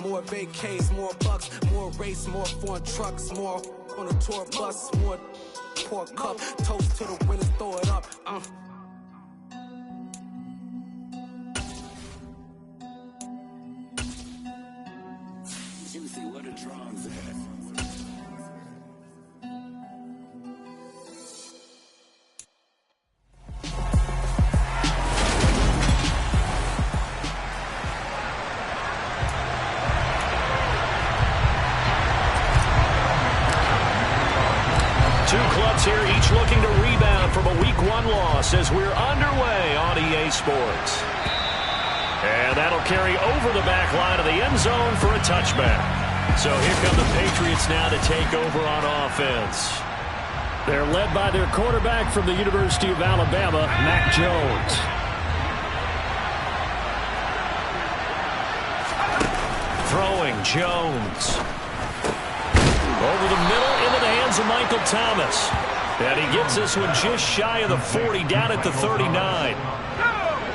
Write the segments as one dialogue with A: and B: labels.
A: More vacays, more bucks, more race, more foreign trucks, more on a tour bus, more pork cup. Toast to the winners, throw it up.
B: Juicy, what a drums at.
C: Two clubs here, each looking to rebound from a Week 1 loss as we're underway on EA Sports. And that'll carry over the back line of the end zone for a touchback. So here come the Patriots now to take over on offense. They're led by their quarterback from the University of Alabama, Mac Jones. Throwing Jones. Over the middle, into the hands of Michael Thomas. And he gets this one just shy of the 40, down at the 39.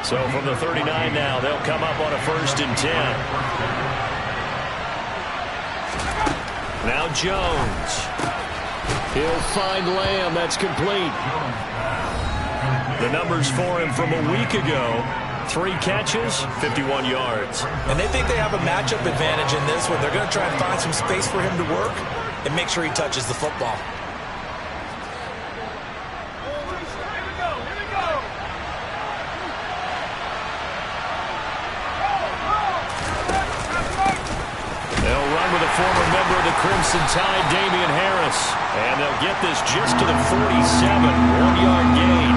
C: So from the 39 now, they'll come up on a 1st and 10. Now Jones. He'll find Lamb. That's complete. The numbers for him from a week ago. 3 catches, 51 yards.
D: And they think they have a matchup advantage in this one. They're going to try and find some space for him to work and make sure he touches the football.
C: They'll run with a former member of the Crimson Tide, Damian Harris. And they'll get this just to the 47, 1-yard gain.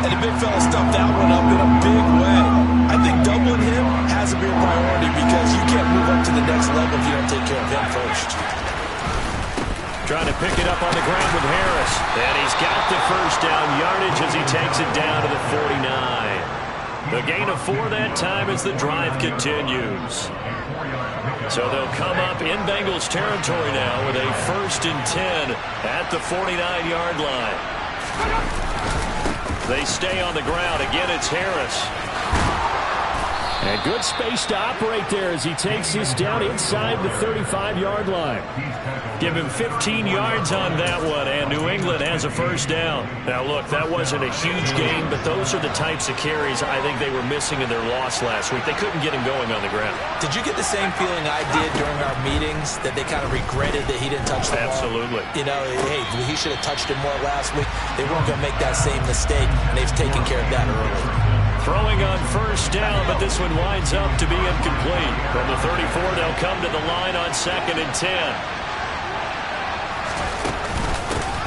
D: And the big fella stuffed that one up in a big way. I think doubling him has to be a priority because you can't move up to the next level if you don't take care of him first.
C: Trying to pick it up on the ground with Harris. And he's got the 1st down yardage as he takes it down to the 49. The gain of 4 that time as the drive continues. So they'll come up in Bengals territory now with a 1st and 10 at the 49-yard line. They stay on the ground. Again, it's Harris. And good space to operate there as he takes this down inside the 35-yard line. Give him 15 yards on that one, and New England has a 1st down. Now, look, that wasn't a huge gain, but those are the types of carries I think they were missing in their loss last week. They couldn't get him going on the ground.
D: Did you get the same feeling I did during our meetings, that they kind of regretted that he didn't touch the ball?
C: Absolutely.
D: You know, hey, he should have touched it more last week. They weren't going to make that same mistake, and they've taken care of that early.
C: Throwing on 1st down, but this one winds up to be incomplete. From the 34, they'll come to the line on 2nd and 10.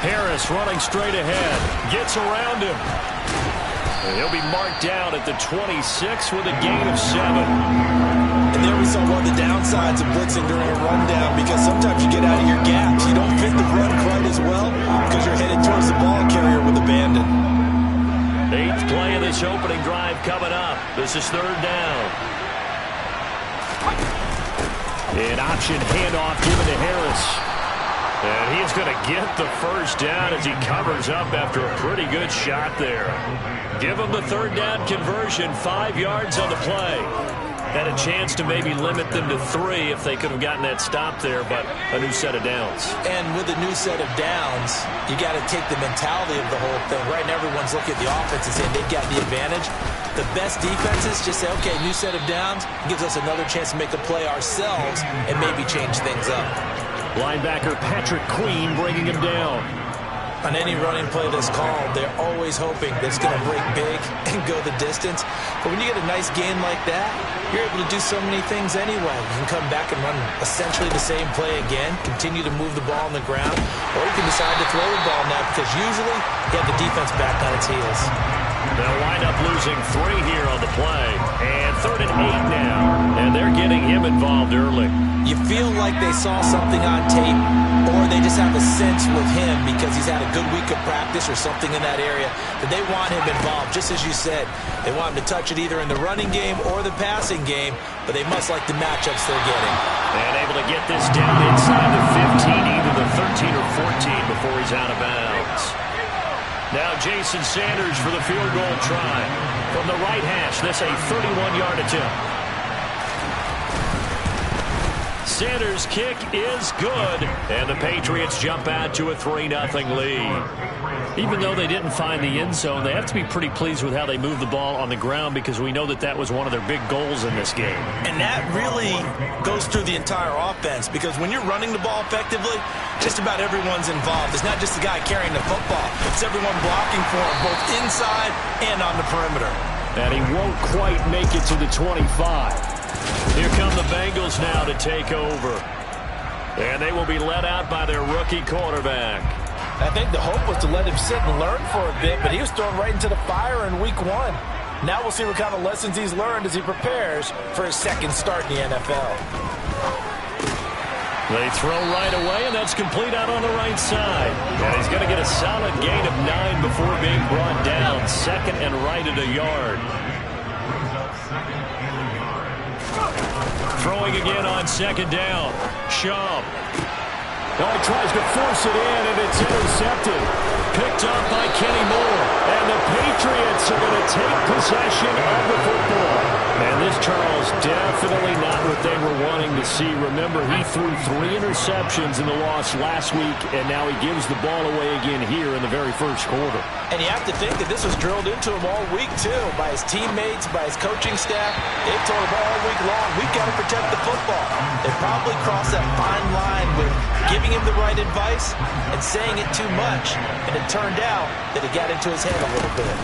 C: Harris running straight ahead. Gets around him. And he'll be marked down at the 26 with a gain of 7.
D: And there we saw one of the downsides of blitzing during a rundown, because sometimes you get out of your gaps. You don't fit the run quite as well because you're headed towards the ball carrier with abandon.
C: 8th play of this opening drive coming up. This is 3rd down. An option handoff given to Harris. And he's going to get the 1st down as he covers up after a pretty good shot there. Give him the 3rd down conversion, 5 yards on the play. Had a chance to maybe limit them to 3 if they could have gotten that stop there, but a new set of downs.
D: And with a new set of downs, you got to take the mentality of the whole thing. Right now, everyone's looking at the offense and saying they've got the advantage. The best defenses just say, okay, new set of downs, gives us another chance to make a play ourselves and maybe change things up.
C: Linebacker Patrick Queen bringing him down.
D: On any running play that's called, they're always hoping that it's going to break big and go the distance. But when you get a nice gain like that, you're able to do so many things anyway. You can come back and run essentially the same play again, continue to move the ball on the ground, or you can decide to throw the ball now because usually you have the defense back on its heels.
C: They'll wind up losing 3 here on the play. And 3rd and 8 now. And they're getting him involved early.
D: You feel like they saw something on tape, or they just have a sense with him because he's had a good week of practice or something in that area that they want him involved. Just as you said, they want him to touch it either in the running game or the passing game, but they must like the matchups they're getting.
C: And able to get this down inside the 15, either the 13 or 14 before he's out of bounds. Now Jason Sanders for the field goal try. From the right hash, this a 31-yard attempt. Sanders' kick is good, and the Patriots jump out to a 3-0 lead.
B: Even though they didn't find the end zone, they have to be pretty pleased with how they moved the ball on the ground because we know that that was one of their big goals in this game.
D: And that really goes through the entire offense because when you're running the ball effectively, just about everyone's involved. It's not just the guy carrying the football. It's everyone blocking for him, both inside and on the perimeter.
C: And he won't quite make it to the 25. Here come the Bengals now to take over. And they will be led out by their rookie quarterback.
D: I think the hope was to let him sit and learn for a bit, but he was thrown right into the fire in week 1. Now we'll see what kind of lessons he's learned as he prepares for his second start in the NFL.
C: They throw right away, and that's complete out on the right side. And he's going to get a solid gain of 9 before being brought down. Second and right at a yard. Throwing again on second down. Schaub. Now he tries to force it in, and it's intercepted. Picked up by Kenny Moore. And the Patriots are going to take possession of the football. And this, Charles, definitely not what they were wanting to see. Remember, he threw 3 interceptions in the loss last week, and now he gives the ball away again here in the very first quarter.
D: And you have to think that this was drilled into him all week, too, by his teammates, by his coaching staff. They've told him all week long, we've got to protect the football. They probably crossed that fine line with giving him the right advice and saying it too much. And it turned out that it got into his head a little bit.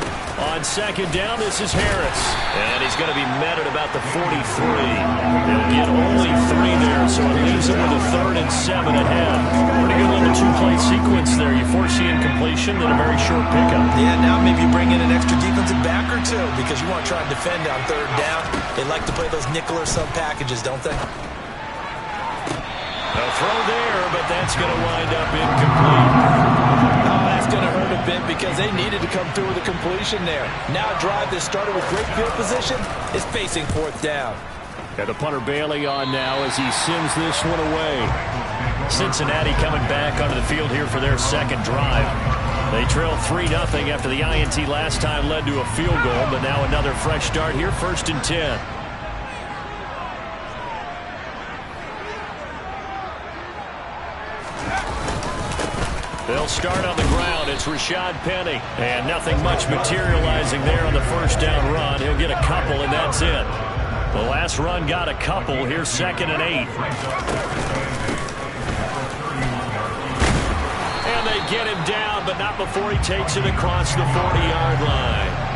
C: On second down, this is Harris. And he's going to be met at about the 43. He'll get only 3 there, so it leaves him with a 3rd and 7 ahead. Pretty good little 2-play sequence there. You force the incompletion, then a very short pickup.
D: Yeah, now maybe you bring in an extra defensive back or two because you want to try and defend on 3rd down. They like to play those nickel or sub packages, don't they?
C: A throw there, but that's going to wind up incomplete.
D: Oh, that's going to hurt a bit because they needed to come through with a completion there. Now a drive that started with great field position is facing 4th down.
C: And the punter Bailey on now as he sends this one away. Cincinnati coming back onto the field here for their second drive. They trailed 3-0 after the INT last time led to a field goal, but now another fresh start here, 1st and 10. They'll start on the ground. It's Rashad Penny. And nothing much materializing there on the first down run. He'll get a couple, and that's it. The last run got a couple. Here's 2nd and 8. And they get him down, but not before he takes it across the 40-yard line.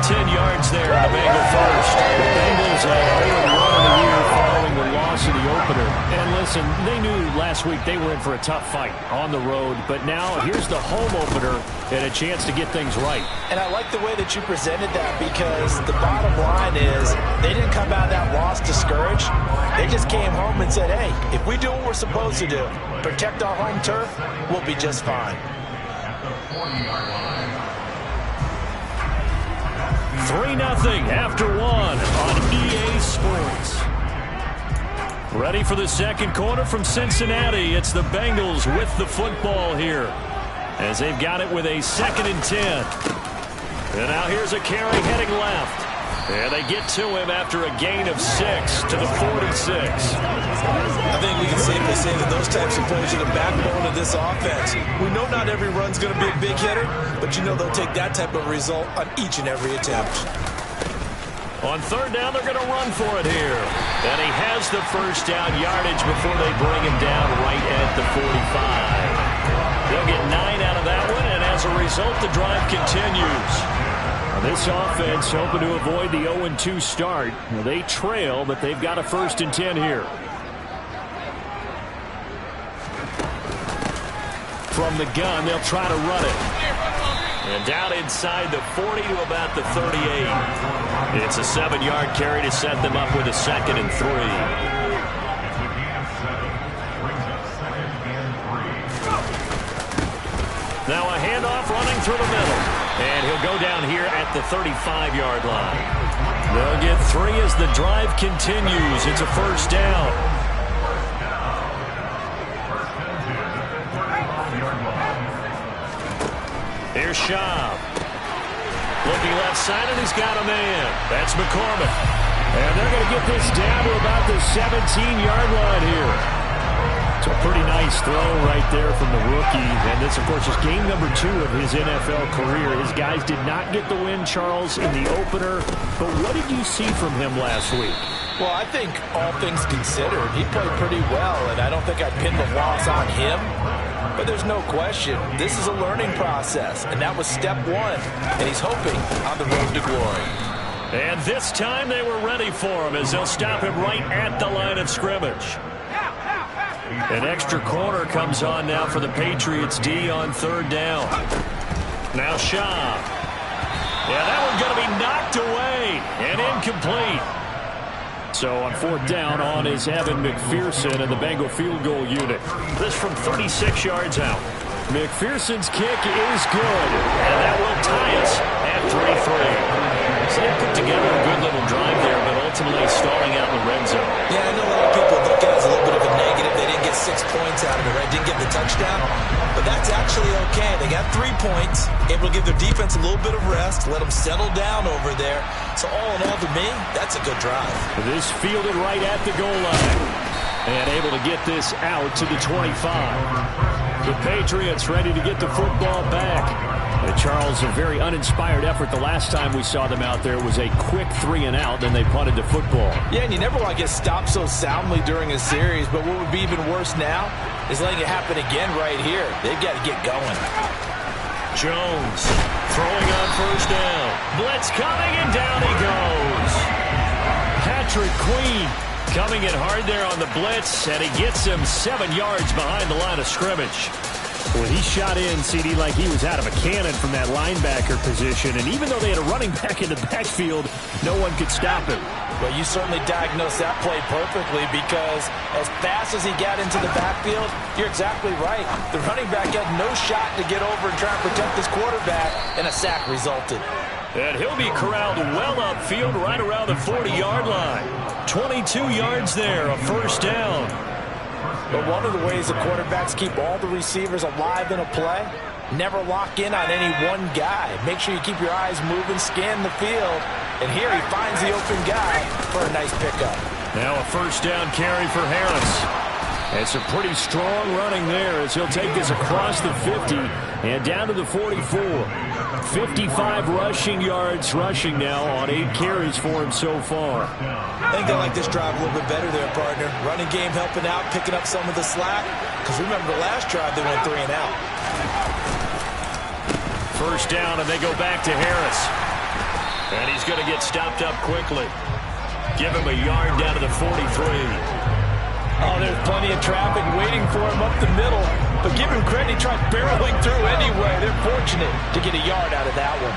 C: 10 yards there on the Bengal first. The Bengals are 0-1 in the year following the loss of the opener. And listen, they knew last week they were in for a tough fight on the road, but now here's the home opener and a chance to get things right.
D: And I like the way that you presented that because the bottom line is they didn't come out of that loss discouraged. They just came home and said, hey, if we do what we're supposed to do, protect our home turf, we'll be just fine.
C: 3-0 after 1 on EA Sports. Ready for the second quarter from Cincinnati. It's the Bengals with the football here as they've got it with a 2nd and 10. And now here's a carry heading left. And they get to him after a gain of 6 to the 46.
D: I think we can safely say that those types of plays are the backbone of this offense. We know not every run's going to be a big hitter, but you know they'll take that type of result on each and every attempt.
C: On 3rd down, they're going to run for it here. And he has the first down yardage before they bring him down right at the 45. They'll get 9 out of that one, and as a result, the drive continues. This offense hoping to avoid the 0-2 start. They trail, but they've got a 1st and 10 here. From the gun, they'll try to run it. And down inside the 40 to about the 38. It's a 7-yard carry to set them up with a 2nd and 3. Now a handoff running through the middle. And he'll go down here at the 35-yard line. They'll get 3 as the drive continues. It's a 1st down. Here's Schaub. Looking left side, and he's got a man. That's McCormick. And they're going to get this down to about the 17-yard line here. It's a pretty nice throw right there from the rookie. And this, of course, is game number 2 of his NFL career. His guys did not get the win, Charles, in the opener. But what did you see from him last week?
D: Well, I think all things considered, he played pretty well, and I don't think I'd pin the loss on him. But there's no question, this is a learning process, and that was step 1, and he's hoping on the road to glory.
C: And this time they were ready for him as they'll stop him right at the line of scrimmage. An extra corner comes on now for the Patriots D on 3rd down. Now Shaw. Yeah, that one's going to be knocked away and incomplete. So on 4th down on is Evan McPherson and the Bengal field goal unit. This from 36 yards out. McPherson's kick is good, and that will tie us at 3-3. So they put together a good little drive there, but ultimately stalling out in the red zone.
D: Yeah, I know a lot of people look at it as a little bit of a negative. They didn't get 6 points out of it, right? Didn't get the touchdown. But that's actually okay. They got 3 points, able to give their defense a little bit of rest, let them settle down over there. So all in all, to me, that's a good drive.
C: This fielded right at the goal line. And able to get this out to the 25. The Patriots ready to get the football back. Charles, a very uninspired effort. The last time we saw them out there was a quick 3-and-out, then they punted the football.
D: Yeah, and you never want to get stopped so soundly during a series, but what would be even worse now is letting it happen again right here. They've got to get going.
C: Jones throwing on 1st down. Blitz coming, and down he goes. Patrick Queen coming in hard there on the blitz, and he gets him 7 yards behind the line of scrimmage. Well, he shot in, CD, like he was out of a cannon from that linebacker position. And even though they had a running back in the backfield, no one could stop him.
D: Well, you certainly diagnosed that play perfectly because as fast as he got into the backfield, you're exactly right. The running back had no shot to get over and try and protect his quarterback, and a sack resulted.
C: And he'll be corralled well upfield right around the 40-yard line. 22 yards there, a 1st down.
D: But one of the ways the quarterbacks keep all the receivers alive in a play, never lock in on any one guy. Make sure you keep your eyes moving, scan the field. And here he finds the open guy for a nice pickup.
C: Now a 1st down carry for Harris. It's a pretty strong running there as he'll take this across the 50 and down to the 44. 55 rushing yards rushing now on 8 carries for him so far.
D: I think they like this drive a little bit better there, partner. Running game helping out, picking up some of the slack. Because remember the last drive, they went 3-and-out.
C: 1st down, and they go back to Harris. And he's going to get stopped up quickly. Give him a yard down to the 43.
D: Oh, there's plenty of traffic waiting for him up the middle. But give him credit, he tried barreling through anyway. They're fortunate to get a yard out of that one.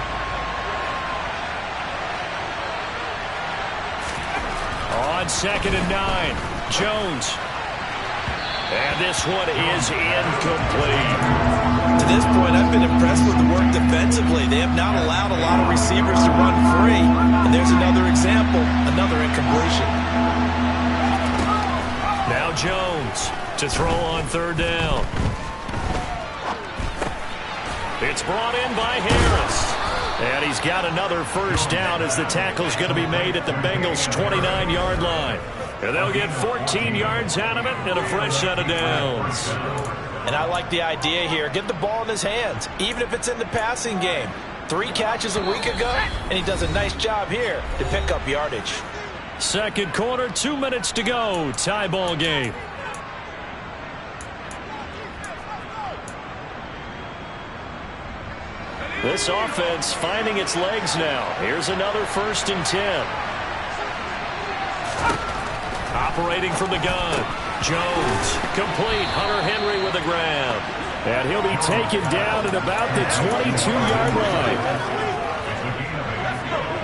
C: On 2nd and 9, Jones. And this one is incomplete.
D: To this point, I've been impressed with the work defensively. They have not allowed a lot of receivers to run free. And there's another example, another incompletion.
C: Now Jones to throw on 3rd down. It's brought in by Harris. And he's got another 1st down as the tackle's going to be made at the Bengals' 29-yard line. And they'll get 14 yards out of it and a fresh set of downs.
D: And I like the idea here. Get the ball in his hands, even if it's in the passing game. 3 catches a week ago, and he does a nice job here to pick up yardage.
C: 2nd quarter, 2 minutes to go. Tie ball game. This offense finding its legs now. Here's another 1st and 10. Operating from the gun. Jones, complete. Hunter Henry with a grab. And he'll be taken down at about the 22-yard line.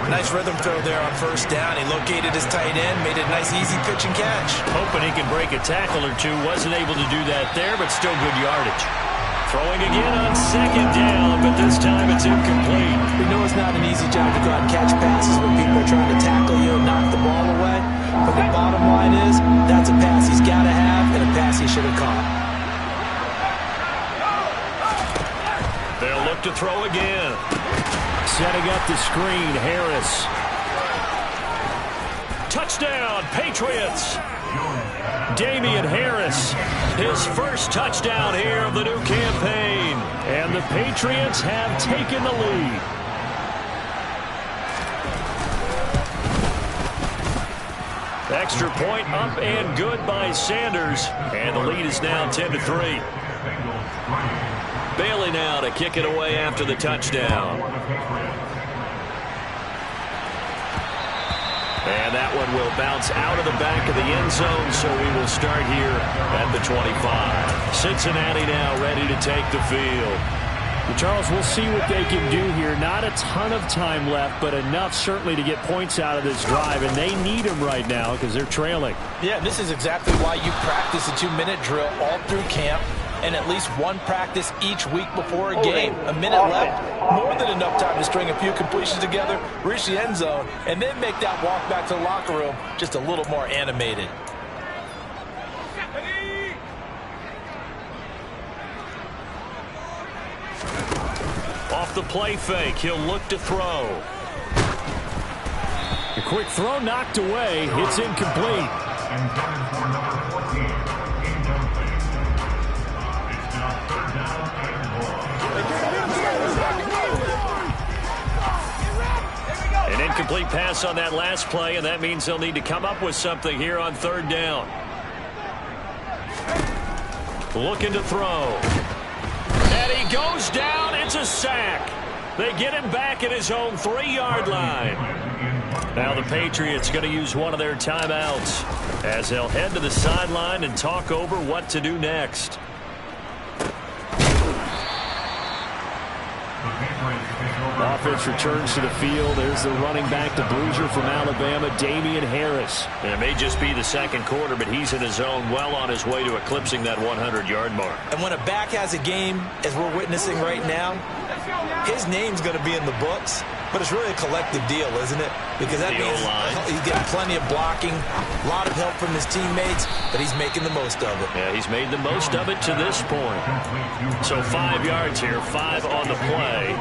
D: Nice rhythm throw there on 1st down. He located his tight end, made a nice easy pitch and catch.
C: Hoping he can break a tackle or two. Wasn't able to do that there, but still good yardage. Throwing again on 2nd down, but this time it's incomplete.
D: We know it's not an easy job to go out and catch passes when people are trying to tackle you and knock the ball away. But the bottom line is, that's a pass he's got to have and a pass he should have caught.
C: They'll look to throw again. Setting up the screen, Harris. touchdown, Patriots. Damian Harris, his first touchdown here of the new campaign. And the Patriots have taken the lead. Extra point up and good by Sanders. And the lead is now 10-3. Bailey now to kick it away after the touchdown. And that one will bounce out of the back of the end zone, so we will start here at the 25. Cincinnati now ready to take the field.
B: Well, Charles, we'll see what they can do here. Not a ton of time left, but enough certainly to get points out of this drive, and they need them right now because they're trailing.
D: Yeah, this is exactly why you practice a 2-minute drill all through camp and at least one practice each week before a game. A minute left, more than enough time to string a few completions together, reach the end zone, and then make that walk back to the locker room just a little more animated.
C: Off the play fake, he'll look to throw.
B: A quick throw knocked away. It's incomplete.
C: An incomplete pass on that last play, and that means they'll need to come up with something here on third down. Looking to throw. And he goes down. It's a sack. They get him back at his own 3-yard line. Now the Patriots going to use one of their timeouts as they'll head to the sideline and talk over what to do next.
B: Offense returns to the field. There's the running back, the bruiser from Alabama, Damian Harris.
C: And it may just be the second quarter, but he's in his zone, well on his way to eclipsing that 100-yard mark.
D: And when a back has a game, as we're witnessing right now, his name's going to be in the books, but it's really a collective deal, isn't it? Because that means he's getting plenty of blocking, a lot of help from his teammates, but he's making the most of it.
C: Yeah, he's made the most of it to this point. So 5 yards here, 5 on the play,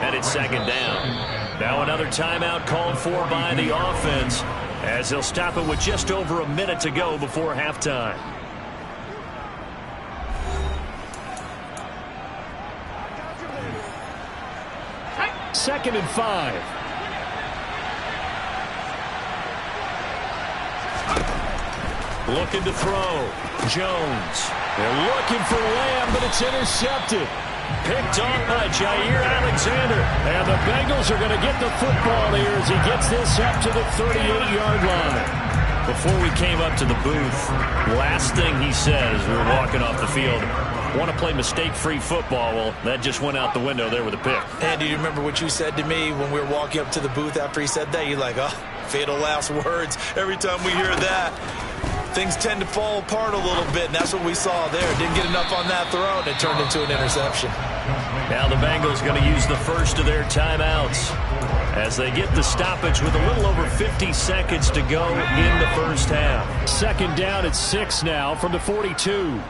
C: and it's second down. Now another timeout called for by the offense as they'll stop it with just over a minute to go before halftime.
B: Second and 5.
C: Looking to throw. Jones. They're looking for Lamb, but it's intercepted. Picked off by Jair Alexander. And the Bengals are going to get the football here as he gets this up to the 38-yard line. Before we came up to the booth, last thing he said as we were walking off the field, want to play mistake-free football. Well, that just went out the window there with a pick.
D: And do you remember what you said to me when we were walking up to the booth after he said that? You're like, oh, fatal last words. Every time we hear that, things tend to fall apart a little bit, and that's what we saw there. Didn't get enough on that throw, and it turned into an interception.
C: Now the Bengals going to use the first of their timeouts as they get the stoppage with a little over 50 seconds to go in the first half.
B: Second down at 6 now from the 42.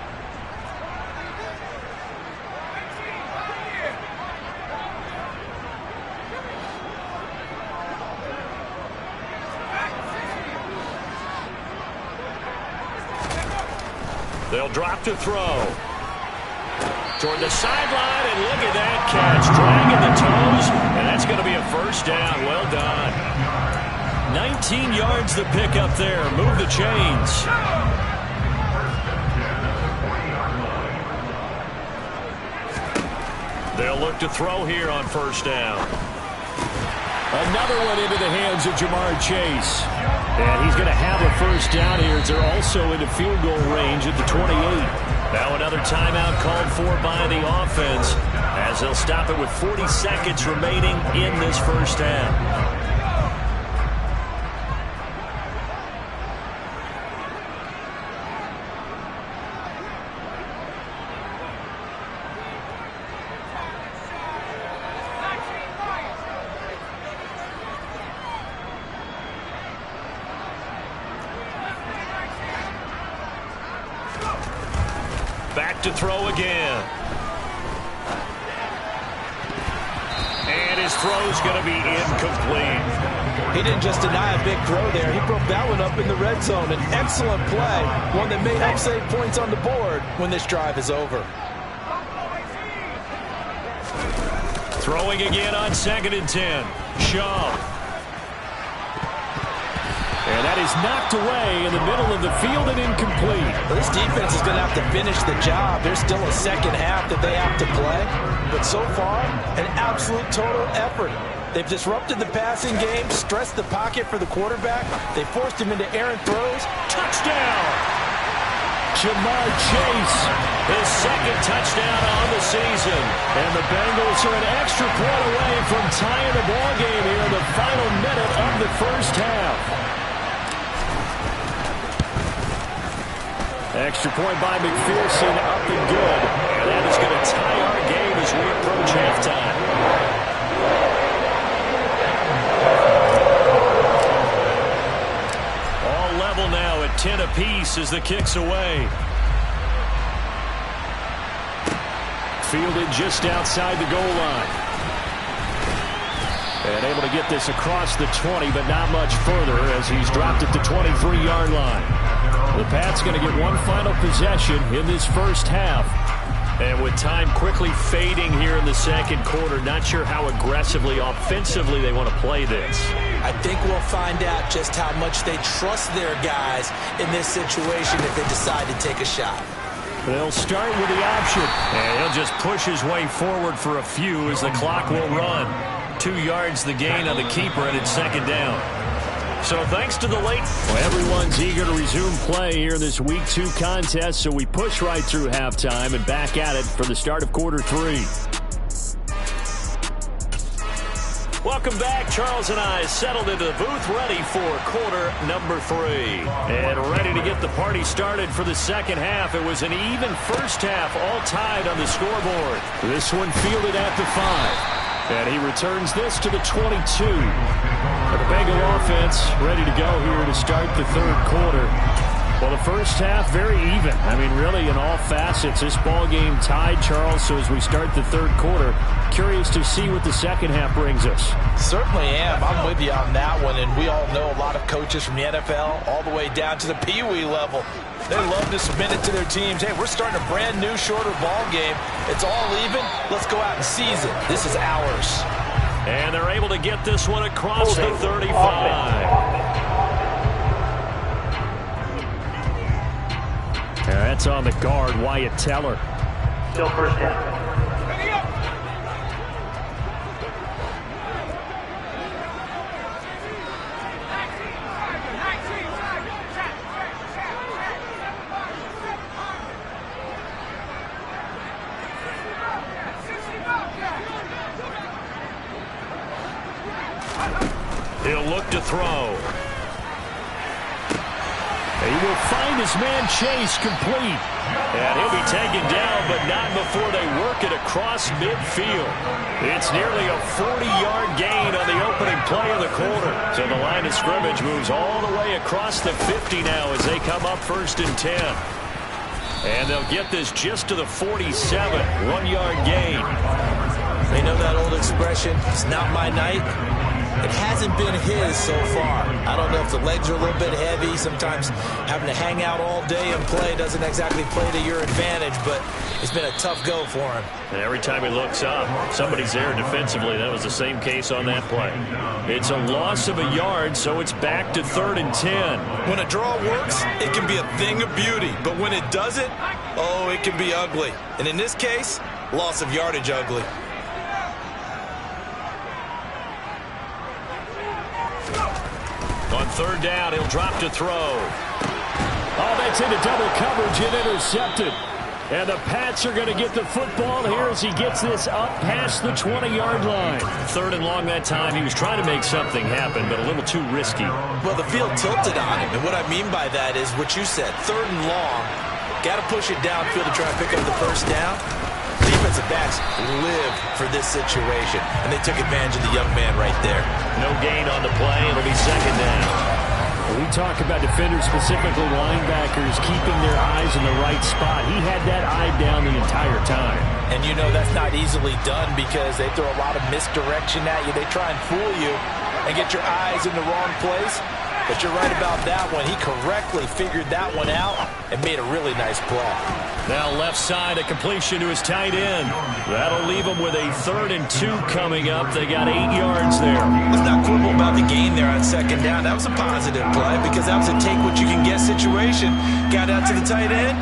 C: They'll drop to throw. Toward the sideline, and look at that catch. Dragging the toes, and that's going to be a first down. Well done. 19 yards to pick up there. Move the chains. They'll look to throw here on first down.
B: Another one into the hands of Jamar Chase. And he's going to have a first down here as they're also into field goal range at the 28.
C: Now another timeout called for by the offense as they'll stop it with 40 seconds remaining in this first half. Back to throw again. And his His throw's going to be incomplete.
D: He didn't just deny a big throw there. He broke that one up in the red zone. An excellent play, one that may help save points on the board when this drive is over.
C: Throwing again on 2nd and 10. Shaw.
B: And that is knocked away in the middle of the field and incomplete.
D: Well, this defense is going to have to finish the job. There's still a second half that they have to play. But so far, an absolute total effort. They've disrupted the passing game, stressed the pocket for the quarterback. They forced him into errant throws.
C: Touchdown!
B: Ja'Marr Chase.
C: His second touchdown on the season.
B: And the Bengals are an extra point away from tying the ball game here in the final minute of the first half. Extra point by McPherson, up and good.
C: And that is going to tie our game as we approach halftime. All level now at 10 apiece as the kick's away.
B: Fielded just outside the goal line. And able to get this across the 20, but not much further as he's dropped at the 23-yard line. The Pats going to get one final possession in this first half.
C: And with time quickly fading here in the second quarter, not sure how aggressively, offensively they want to play this.
D: I think we'll find out just how much they trust their guys in this situation if they decide to take a shot.
B: They'll start with the option.
C: And he'll just push his way forward for a few as the clock will run. 2 yards the gain on the keeper, and it's 2nd down. So thanks to the late...
B: Well, everyone's eager to resume play here in this Week 2 contest, so we push right through halftime and back at it for the start of quarter 3.
C: Welcome back. Charles and I settled into the booth, ready for quarter number 3. And ready to get the party started for the second half. It was an even first half, all tied on the scoreboard.
B: This one fielded at the 5. And he returns this to the 22. The Bengal offense ready to go here to start the third quarter. Well, the first half, very even. I mean, really, in all facets, this ball game tied, Charles. So as we start the third quarter, curious to see what the second half brings us.
D: Certainly am. I'm with you on that one. And we all know a lot of coaches from the NFL all the way down to the Pee Wee level. They love to submit it to their teams. Hey, we're starting a brand new, shorter ball game. It's all even. Let's go out and seize it. This is ours.
C: And they're able to get this one across the 35.
B: That's on the guard, Wyatt Teller.
E: Still first down.
C: He'll look to throw.
B: He will find his man Chase complete.
C: And he'll be taken down, but not before they work it across midfield. It's nearly a 40-yard gain on the opening play of the quarter. So the line of scrimmage moves all the way across the 50 now as they come up 1st and 10. And they'll get this just to the 47, 1-yard gain.
D: They know that old expression, it's not my night. It hasn't been his so far. I don't know if the legs are a little bit heavy. Sometimes having to hang out all day and play doesn't exactly play to your advantage, but it's been a tough go for him.
C: And every time he looks up, somebody's there defensively. That was the same case on that play. It's a loss of a yard, so it's back to 3rd and 10.
D: When a draw works, it can be a thing of beauty. But when it doesn't, oh, it can be ugly. And in this case, loss of yardage ugly.
C: On 3rd down, he'll drop to throw.
B: Oh, that's into double coverage and intercepted. And the Pats are going to get the football here as he gets this up past the 20-yard line.
C: 3rd and long that time. He was trying to make something happen, but a little too risky.
D: Well, the field tilted on him. And what I mean by that is what you said. 3rd and long. Got to push it downfield to try and pick up the first down. Defensive backs live for this situation, and they took advantage of the young man right there.
C: No gain on the play. It'll be 2nd down.
B: We talk about defenders, specifically linebackers, keeping their eyes in the right spot. He had that eye down the entire time.
D: And you know that's not easily done because they throw a lot of misdirection at you. They try and fool you and get your eyes in the wrong place. But you're right about that one. He correctly figured that one out and made a really nice play.
C: Now left side, a completion to his tight end. That'll leave him with a 3rd and 2 coming up. They got 8 yards there.
D: Let's not quibble about the gain there on 2nd down. That was a positive play because that was a take-what-you-can-get situation. Got out to the tight end.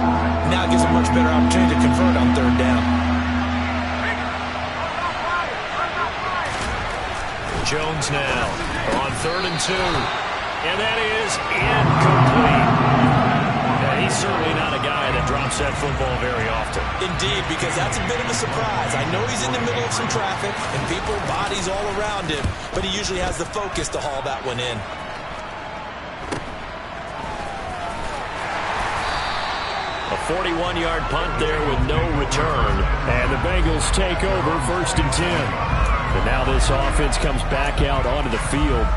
D: Now gives a much better opportunity to convert on 3rd down.
C: Jones now on 3rd and 2. And that is incomplete. Yeah, he's certainly not a guy that drops that football very often.
D: Indeed, because that's a bit of a surprise. I know he's in the middle of some traffic and people, bodies all around him, but he usually has the focus to haul that one in.
C: A 41-yard punt there with no return.
B: And the Bengals take over 1st and 10. And now this offense comes back out onto the field.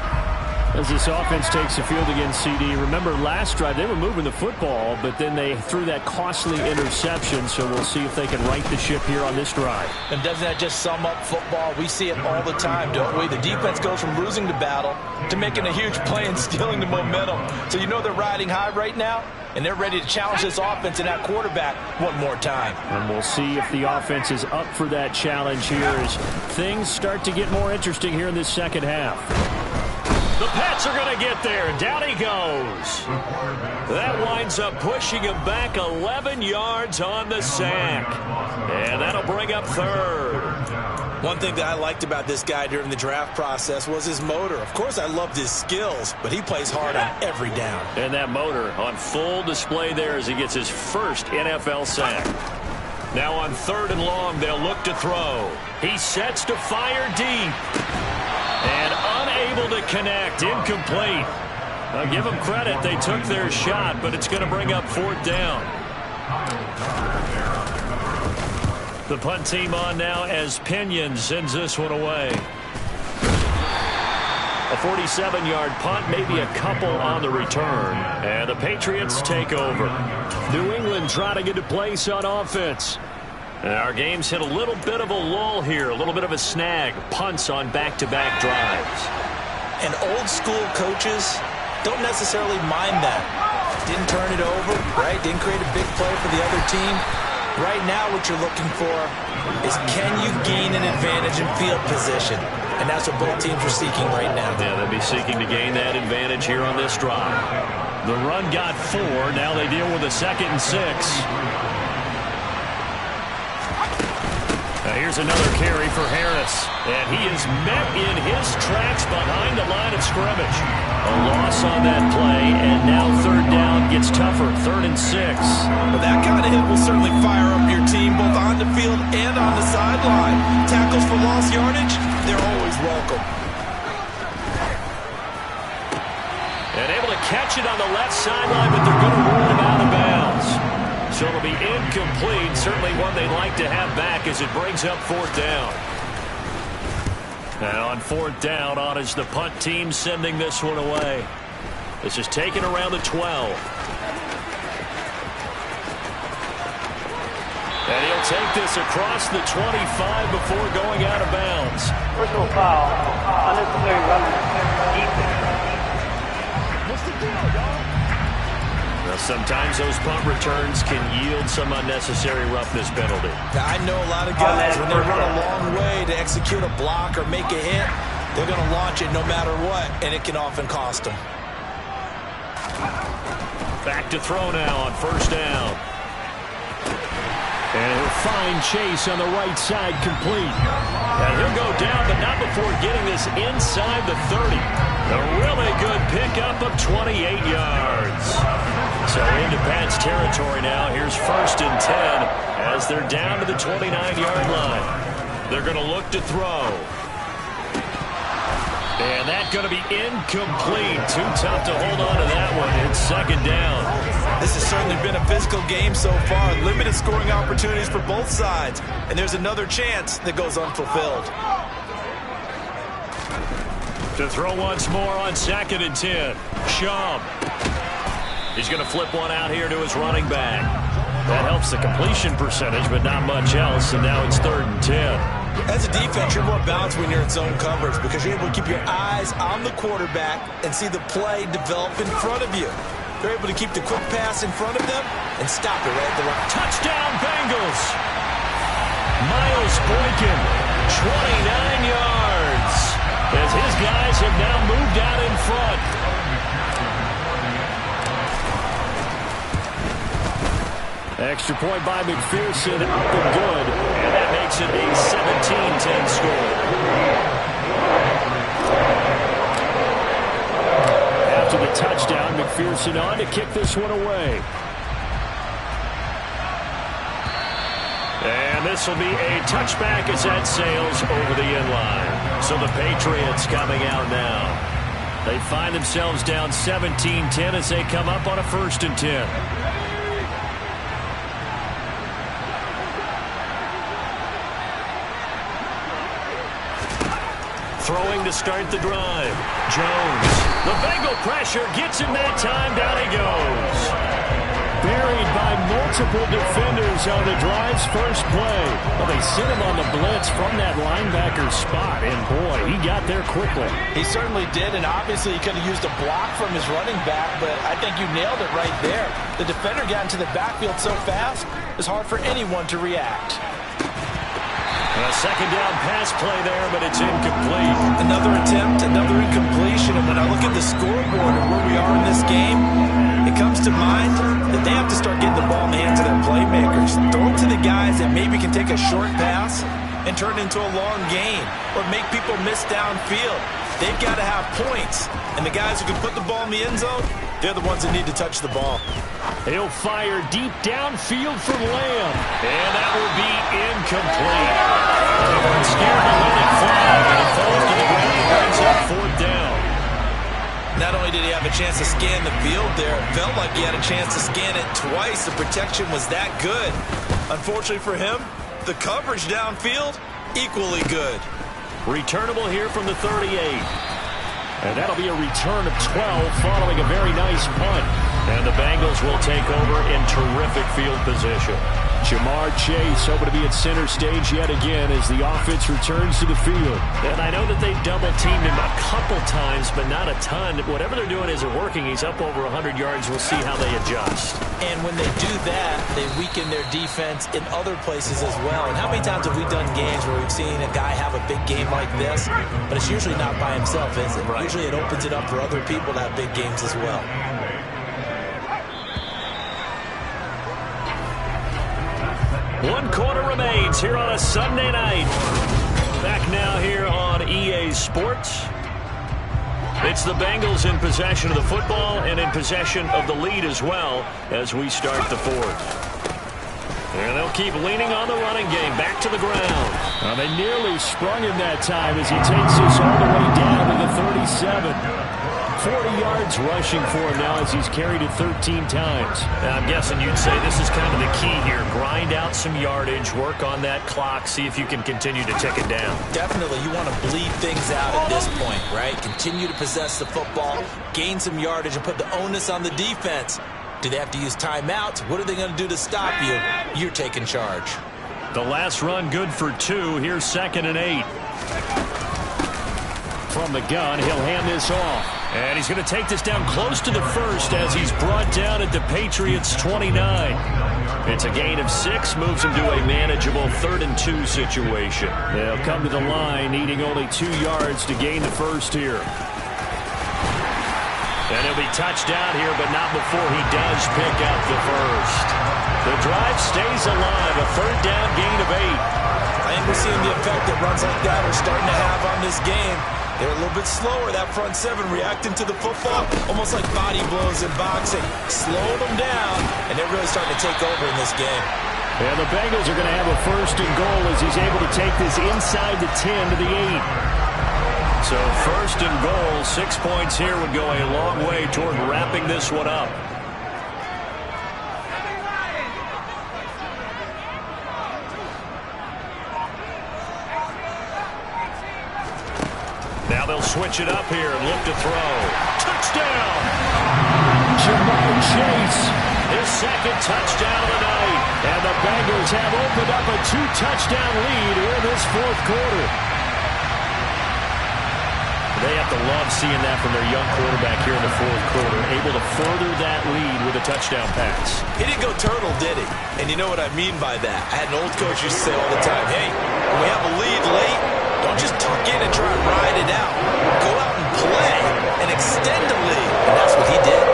B: As this offense takes the field against CD, remember last drive they were moving the football, but then they threw that costly interception, so we'll see if they can right the ship here on this drive.
D: And doesn't that just sum up football? We see it all the time, don't we? The defense goes from losing the battle to making a huge play and stealing the momentum. So you know they're riding high right now, and they're ready to challenge this offense and that quarterback one more time.
B: And we'll see if the offense is up for that challenge here as things start to get more interesting here in this second half.
C: The Pats are going to get there. Down he goes. That winds up pushing him back 11 yards on the sack. And that'll bring up 3rd.
D: One thing that I liked about this guy during the draft process was his motor. Of course, I loved his skills, but he plays hard on every down.
C: And that motor on full display there as he gets his first NFL sack. Now on 3rd and long, they'll look to throw. He sets to fire deep. And unable to connect. Incomplete. Now give them credit. They took their shot, but it's going to bring up 4th down. The punt team on now as Pinion sends this one away. A 47-yard punt, maybe a couple on the return. And the Patriots take over.
B: New England trying to get to place on offense.
C: And our game's hit a little bit of a lull here, a little bit of a snag. Punts on back-to-back drives.
D: And old-school coaches don't necessarily mind that. Didn't turn it over, right? Didn't create a big play for the other team. Right now what you're looking for is can you gain an advantage in field position? And that's what both teams are seeking right now.
C: Yeah, they'll be seeking to gain that advantage here on this drive.
B: The run got 4. Now they deal with a 2nd and 6. Here's another carry for Harris. And he is met in his tracks behind the line of scrimmage. A loss on that play, and now 3rd down gets tougher. 3rd and 6.
D: Well, that kind of hit will certainly fire up your team, both on the field and on the sideline. Tackles for lost yardage, they're always welcome.
C: And able to catch it on the left sideline, but they're going to rule him out of bounds. So it'll be incomplete. Certainly one they'd like to have back as it brings up 4th down. Now on 4th down, on is the punt team sending this one away. This is taken around the 12. And he'll take this across the 25 before going out of bounds.
E: Personal foul, unnecessary roughness, defense.
C: What's the deal, y'all? Now, sometimes those punt returns can yield some unnecessary roughness penalty.
D: Now, I know a lot of guys, when they run a long way to execute a block or make a hit, they're going to launch it no matter what, and it can often cost them.
C: Back to throw now on 1st down.
B: And he'll find Chase on the right side, complete.
C: And he'll go down, but not before getting this inside the 30. A really good pickup of 28 yards. So into Pats territory now. Here's 1st and 10 as they're down to the 29-yard line. They're going to look to throw. And that's going to be incomplete. Too tough to hold on to that one. It's 2nd down.
D: This has certainly been a physical game so far. Limited scoring opportunities for both sides. And there's another chance that goes unfulfilled.
C: To throw once more on 2nd and 10. Schaub. He's going to flip one out here to his running back. That helps the completion percentage, but not much else, and now it's 3rd and 10.
D: As a defense, you're more balanced when you're in zone coverage because you're able to keep your eyes on the quarterback and see the play develop in front of you. They're able to keep the quick pass in front of them and stop it right at the line.
C: Touchdown, Bengals! Miles Boykin, 29 yards, as his guys have now moved out in front.
B: Extra point by McPherson, up and good.
C: And that makes it a 17-10 score.
B: After the touchdown, McPherson on to kick this one away.
C: And this will be a touchback as that sails over the inline. So the Patriots coming out now. They find themselves down 17-10 as they come up on a 1st and 10. Throwing to start the drive. Jones. The Bengal pressure gets him that time. Down he goes.
B: Buried by multiple defenders on the drive's first play. Well, they sent him on the blitz from that linebacker spot, and boy, he got there quickly.
D: He certainly did, and obviously he could have used a block from his running back, but I think you nailed it right there. The defender got into the backfield so fast, it's hard for anyone to react.
C: A 2nd down pass play there, but it's incomplete.
D: Another attempt, another incompletion, and when I look at the scoreboard and where we are in this game, it comes to mind that they have to start getting the ball in the hands of their playmakers. Throw it to the guys that maybe can take a short pass and turn it into a long gain or make people miss downfield. They've got to have points, and the guys who can put the ball in the end zone, they're the ones that need to touch the ball.
B: He'll fire deep downfield for Lamb.
C: And that will be incomplete. They weren't scared to let it fly, but it falls to the ground and brings up 4th down.
D: Not only did he have a chance to scan the field there, it felt like he had a chance to scan it twice. The protection was that good. Unfortunately for him, the coverage downfield, equally good.
C: Returnable here from the 38.
B: And that'll be a return of 12 following a very nice punt.
C: And the Bengals will take over in terrific field position.
B: Jamar Chase hoping to be at center stage yet again as the offense returns to the field.
C: And I know that they double-teamed him a couple times, but not a ton. Whatever they're doing isn't working. He's up over 100 yards. We'll see how they adjust.
D: And when they do that, they weaken their defense in other places as well. And how many times have we done games where we've seen a guy have a big game like this, but it's usually not by himself, is it? Right. Usually it opens it up for other people to have big games as well.
C: One quarter remains here on a Sunday night. Back now here on EA Sports. It's the Bengals in possession of the football and in possession of the lead as well as we start the 4th. And they'll keep leaning on the running game. Back to the ground.
B: Well, they nearly sprung him that time as he takes this all the way down to the 37. 40 yards rushing for him now as he's carried it 13 times.
C: I'm guessing you'd say this is kind of the key here. Grind out some yardage, work on that clock, see if you can continue to tick it down.
D: Definitely, you want to bleed things out at this point, right? Continue to possess the football, gain some yardage, and put the onus on the defense. Do they have to use timeouts? What are they going to do to stop you? You're taking charge.
C: The last run good for 2. Here's 2nd and 8.
B: From the gun, he'll hand this off.
C: And he's going to take this down close to the 1st as he's brought down at the Patriots' 29. It's a gain of 6, moves him to a manageable 3rd and 2 situation.
B: They'll come to the line, needing only 2 yards to gain the 1st here.
C: And he'll be touched out here, but not before he does pick up the 1st. The drive stays alive, a 3rd down gain of 8.
D: I think we're seeing the effect that runs like that are starting to have on this game. They're a little bit slower, that front 7, reacting to the football, almost like body blows in boxing. Slow them down, and they're really starting to take over in this game.
B: And the Bengals are going to have a 1st and goal as he's able to take this inside the 10 to the 8.
C: So 1st and goal, 6 points here would go a long way toward wrapping this one up. Now they'll switch it up here and look to throw. Touchdown!
B: Ja'Marr Chase.
C: His second touchdown of the night.
B: And the Bengals have opened up a 2-touchdown lead here in this fourth quarter.
C: They have to love seeing that from their young quarterback here in the fourth quarter, able to further that lead with a touchdown pass.
D: He didn't go turtle, did he? And you know what I mean by that. I had an old coach used to say all the time, hey, when we have a lead late, don't just tuck in and try and ride it out. Go out and play and extend the lead. And that's what he did.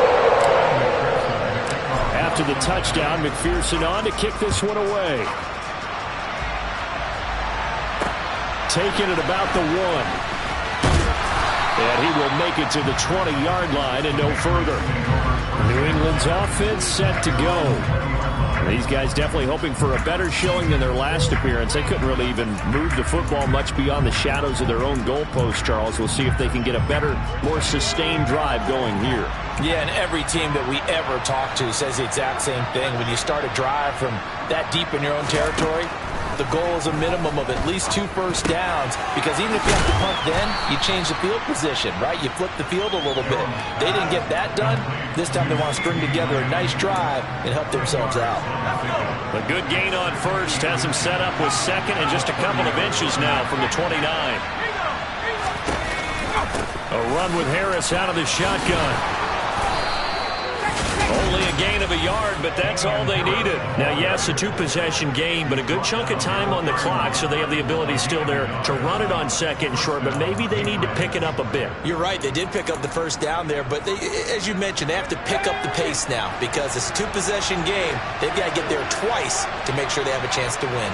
B: After the touchdown, McPherson on to kick this one away. Taking it about the 1. And he will make it to the 20-yard line and no further. New England's offense set to go. These guys definitely hoping for a better showing than their last appearance. They couldn't really even move the football much beyond the shadows of their own goalpost, Charles. We'll see if they can get a better, more sustained drive going here.
D: Yeah, and every team that we ever talk to says the exact same thing. When you start a drive from that deep in your own territory, the goal is a minimum of at least 2 first downs, because even if you have to punt then, you change the field position, right? You flip the field a little bit. They didn't get that done. This time they want to string together a nice drive and help themselves out.
C: A good gain on first has them set up with second and just a couple of inches now from the 29. A run with Harris out of the shotgun. Only a gain of a yard, but that's all they needed. Now, yes, a 2-possession game, but a good chunk of time on the clock, so they have the ability still there to run it on second and short, but maybe they need to pick it up a bit.
D: You're right. They did pick up the first down there, but as you mentioned, they have to pick up the pace now because it's a 2-possession game. They've got to get there twice to make sure they have a chance to win.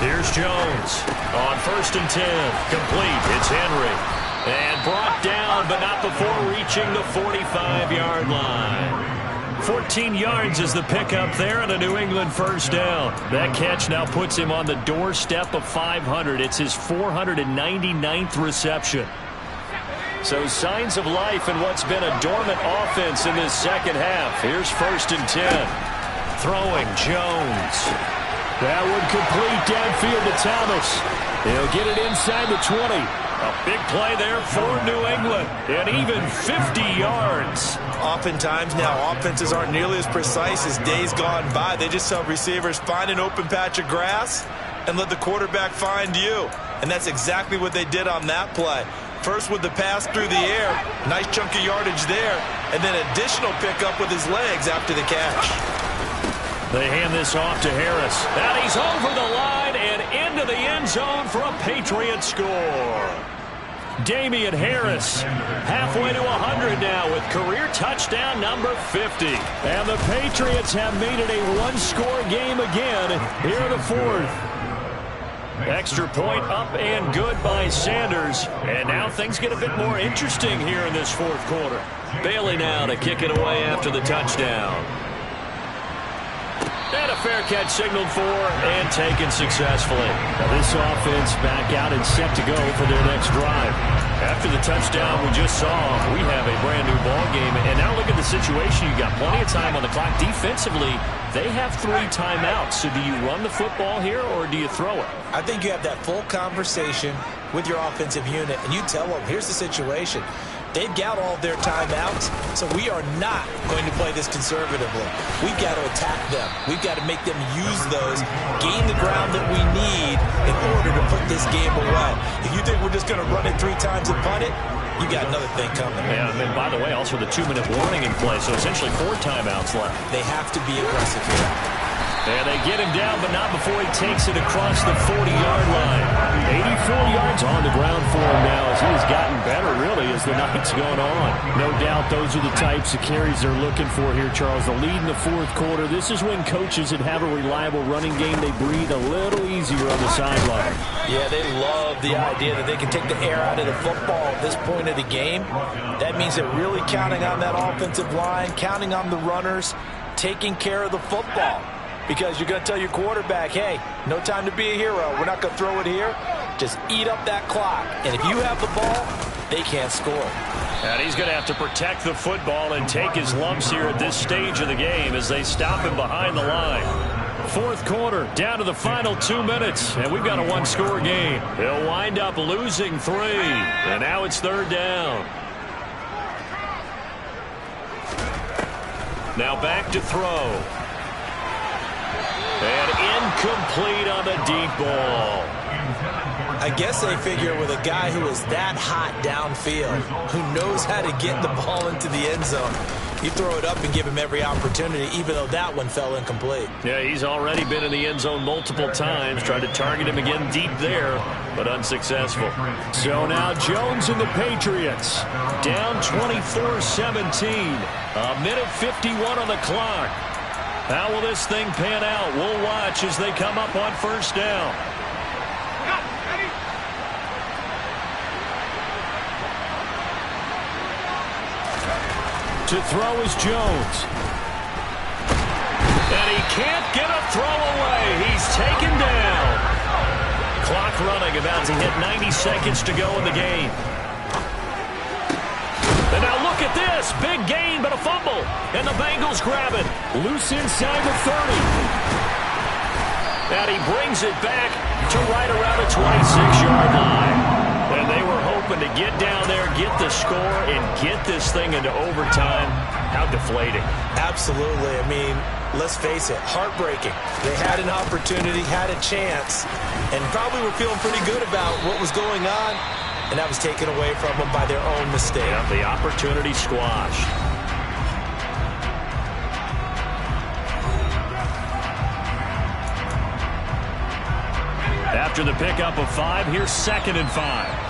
C: Here's Jones on 1st and 10. Complete. It's Henry. And brought down, but not before reaching the 45-yard line. 14 yards is the pickup there and a New England first down. That catch now puts him on the doorstep of 500. It's his 499th reception. So signs of life in what's been a dormant offense in this second half. Here's 1st and 10. Throwing Jones.
B: That would complete downfield to Thomas. He'll get it inside the 20.
C: A big play there for New England, and even 50 yards.
D: Oftentimes now, offenses aren't nearly as precise as days gone by. They just help receivers find an open patch of grass and let the quarterback find you. And that's exactly what they did on that play. First with the pass through the air, nice chunk of yardage there, and then additional pickup with his legs after the catch.
C: They hand this off to Harris. And he's over the line and into the end zone for a Patriot score. Damian Harris halfway to 100 now with career touchdown number 50.
B: And the Patriots have made it a 1-score game again here in the fourth.
C: Extra point up and good by Sanders. And now things get a bit more interesting here in this fourth quarter. Bailey now to kick it away after the touchdown. And a fair catch signaled for and taken successfully.
B: Now this offense back out and set to go for their next drive.
C: After the touchdown we just saw, we have a brand new ball game. And now look at the situation. You got plenty of time on the clock. Defensively, they have 3 timeouts. So do you run the football here or do you throw it?
D: I think you have that full conversation with your offensive unit, and you tell them, here's the situation. They've got all their timeouts, so we are not going to play this conservatively. We've got to attack them. We've got to make them use those, gain the ground that we need in order to put this game away. If you think we're just going to run it 3 times and punt it, you got another thing coming.
C: Yeah, and then, by the way, also the 2-minute warning in play, so essentially 4 timeouts left.
D: They have to be aggressive here.
C: And they get him down, but not before he takes it across the 40-yard line.
B: 84 yards on the ground for him now as he has gotten better, really, as the night's gone on. No doubt those are the types of carries they're looking for here, Charles. The lead in the fourth quarter. This is when coaches that have a reliable running game, they breathe a little easier on the sideline.
D: Yeah, they love the idea that they can take the air out of the football at this point of the game. That means they're really counting on that offensive line, counting on the runners, taking care of the football. Because you're going to tell your quarterback, hey, no time to be a hero. We're not going to throw it here. Just eat up that clock. And if you have the ball, they can't score.
C: And he's going to have to protect the football and take his lumps here at this stage of the game as they stop him behind the line.
B: Fourth quarter, down to the final 2 minutes, and we've got a one-score game. They'll wind up losing 3, and now it's third down. Now back to throw. And incomplete on the deep ball.
D: I guess they figure with a guy who is that hot downfield, who knows how to get the ball into the end zone, you throw it up and give him every opportunity, even though that one fell incomplete.
B: Yeah, he's already been in the end zone multiple times, tried to target him again deep there, but unsuccessful. So now Jones and the Patriots down 24-17. A minute 51 on the clock. How will this thing pan out? We'll watch as they come up on first down. To throw is Jones. And he can't get a throw away. He's taken down. Clock running, about to hit 90 seconds to go in the game. And now look at this. Big gain, but a fumble. And the Bengals grab it. Loose inside the 30. And he brings it back to right around the 26-yard line. And they were hoping to get down there, get the score, and get this thing into overtime. How deflating.
D: Absolutely. I mean, let's face it, heartbreaking. They had an opportunity, had a chance, and probably were feeling pretty good about what was going on, and that was taken away from them by their own mistake.
B: Yeah, the opportunity squashed. After the pickup of 5, here's 2nd and 5.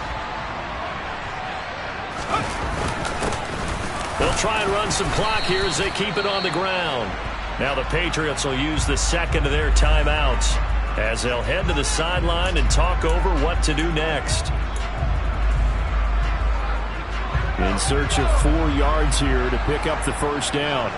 B: They'll try and run some clock here as they keep it on the ground. Now the Patriots will use the second of their timeouts as they'll head to the sideline and talk over what to do next. In search of 4 yards here to pick up the first down.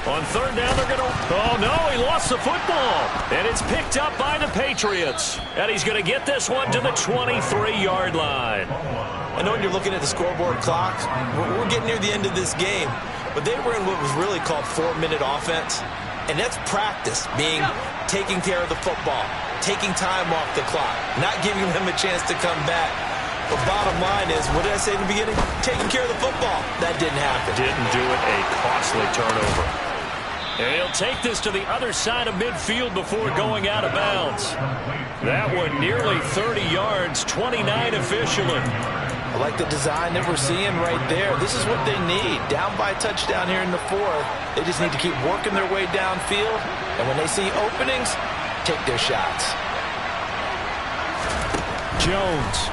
B: On third down, they're going to... Oh, no, he lost the football. And it's picked up by the Patriots. And he's going to get this one to the 23-yard line.
D: I know when you're looking at the scoreboard clock, we're getting near the end of this game. But they were in what was really called 4-minute offense. And that's practice, being taking care of the football, taking time off the clock, not giving them a chance to come back. But bottom line is, what did I say in the beginning? Taking care of the football. That didn't happen.
B: Didn't do it. A costly turnover. And he'll take this to the other side of midfield before going out of bounds. That one nearly 30 yards, 29 officially.
D: I like the design that we're seeing right there. This is what they need. Down by a touchdown here in the 4th. They just need to keep working their way downfield. And when they see openings, take their shots.
B: Jones.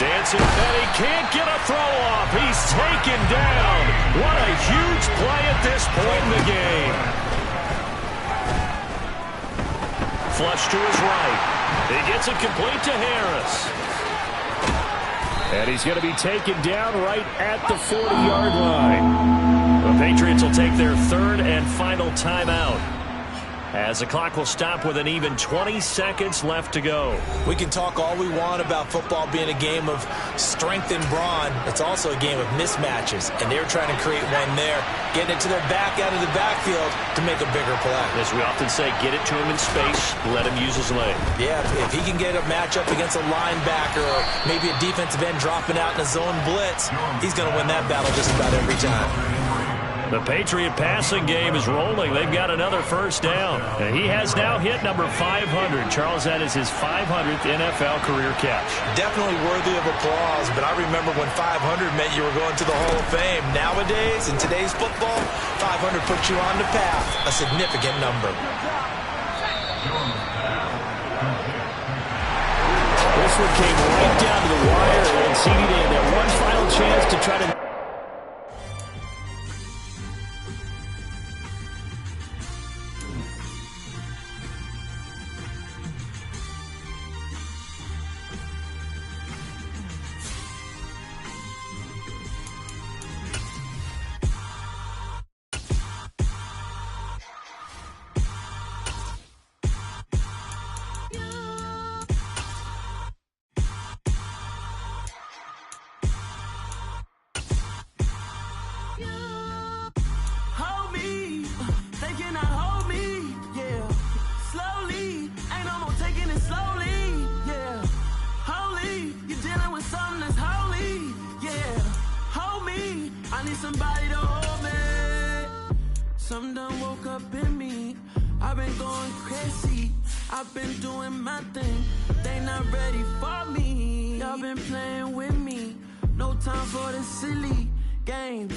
B: Dancing, and he can't get a throw off. He's taken down. What a huge play at this point in the game. Flush to his right. He gets it complete to Harris. And he's going to be taken down right at the 40-yard line. The Patriots will take their 3rd and final timeout, as the clock will stop with an even 20 seconds left to go.
D: We can talk all we want about football being a game of strength and brawn. It's also a game of mismatches, and they're trying to create one there, getting it to their back out of the backfield to make a bigger play.
B: As we often say, get it to him in space, let him use his leg.
D: Yeah, if he can get a matchup against a linebacker or maybe a defensive end dropping out in a zone blitz, he's going to win that battle just about every time.
B: The Patriot passing game is rolling. They've got another first down. And he has now hit number 500. Charles, that is his 500th NFL career catch. Definitely
D: worthy of applause, but I remember when 500 meant you were going to the Hall of Fame. Nowadays, in today's football, 500 puts you on the path, a significant number.
B: This one came right down to the wire, and CD had that one final chance to try to...
A: I need somebody to hold me. Something done woke up in me. I've been going crazy. I've been doing my thing. They not ready for me. Y'all been playing with me. No time for the silly games.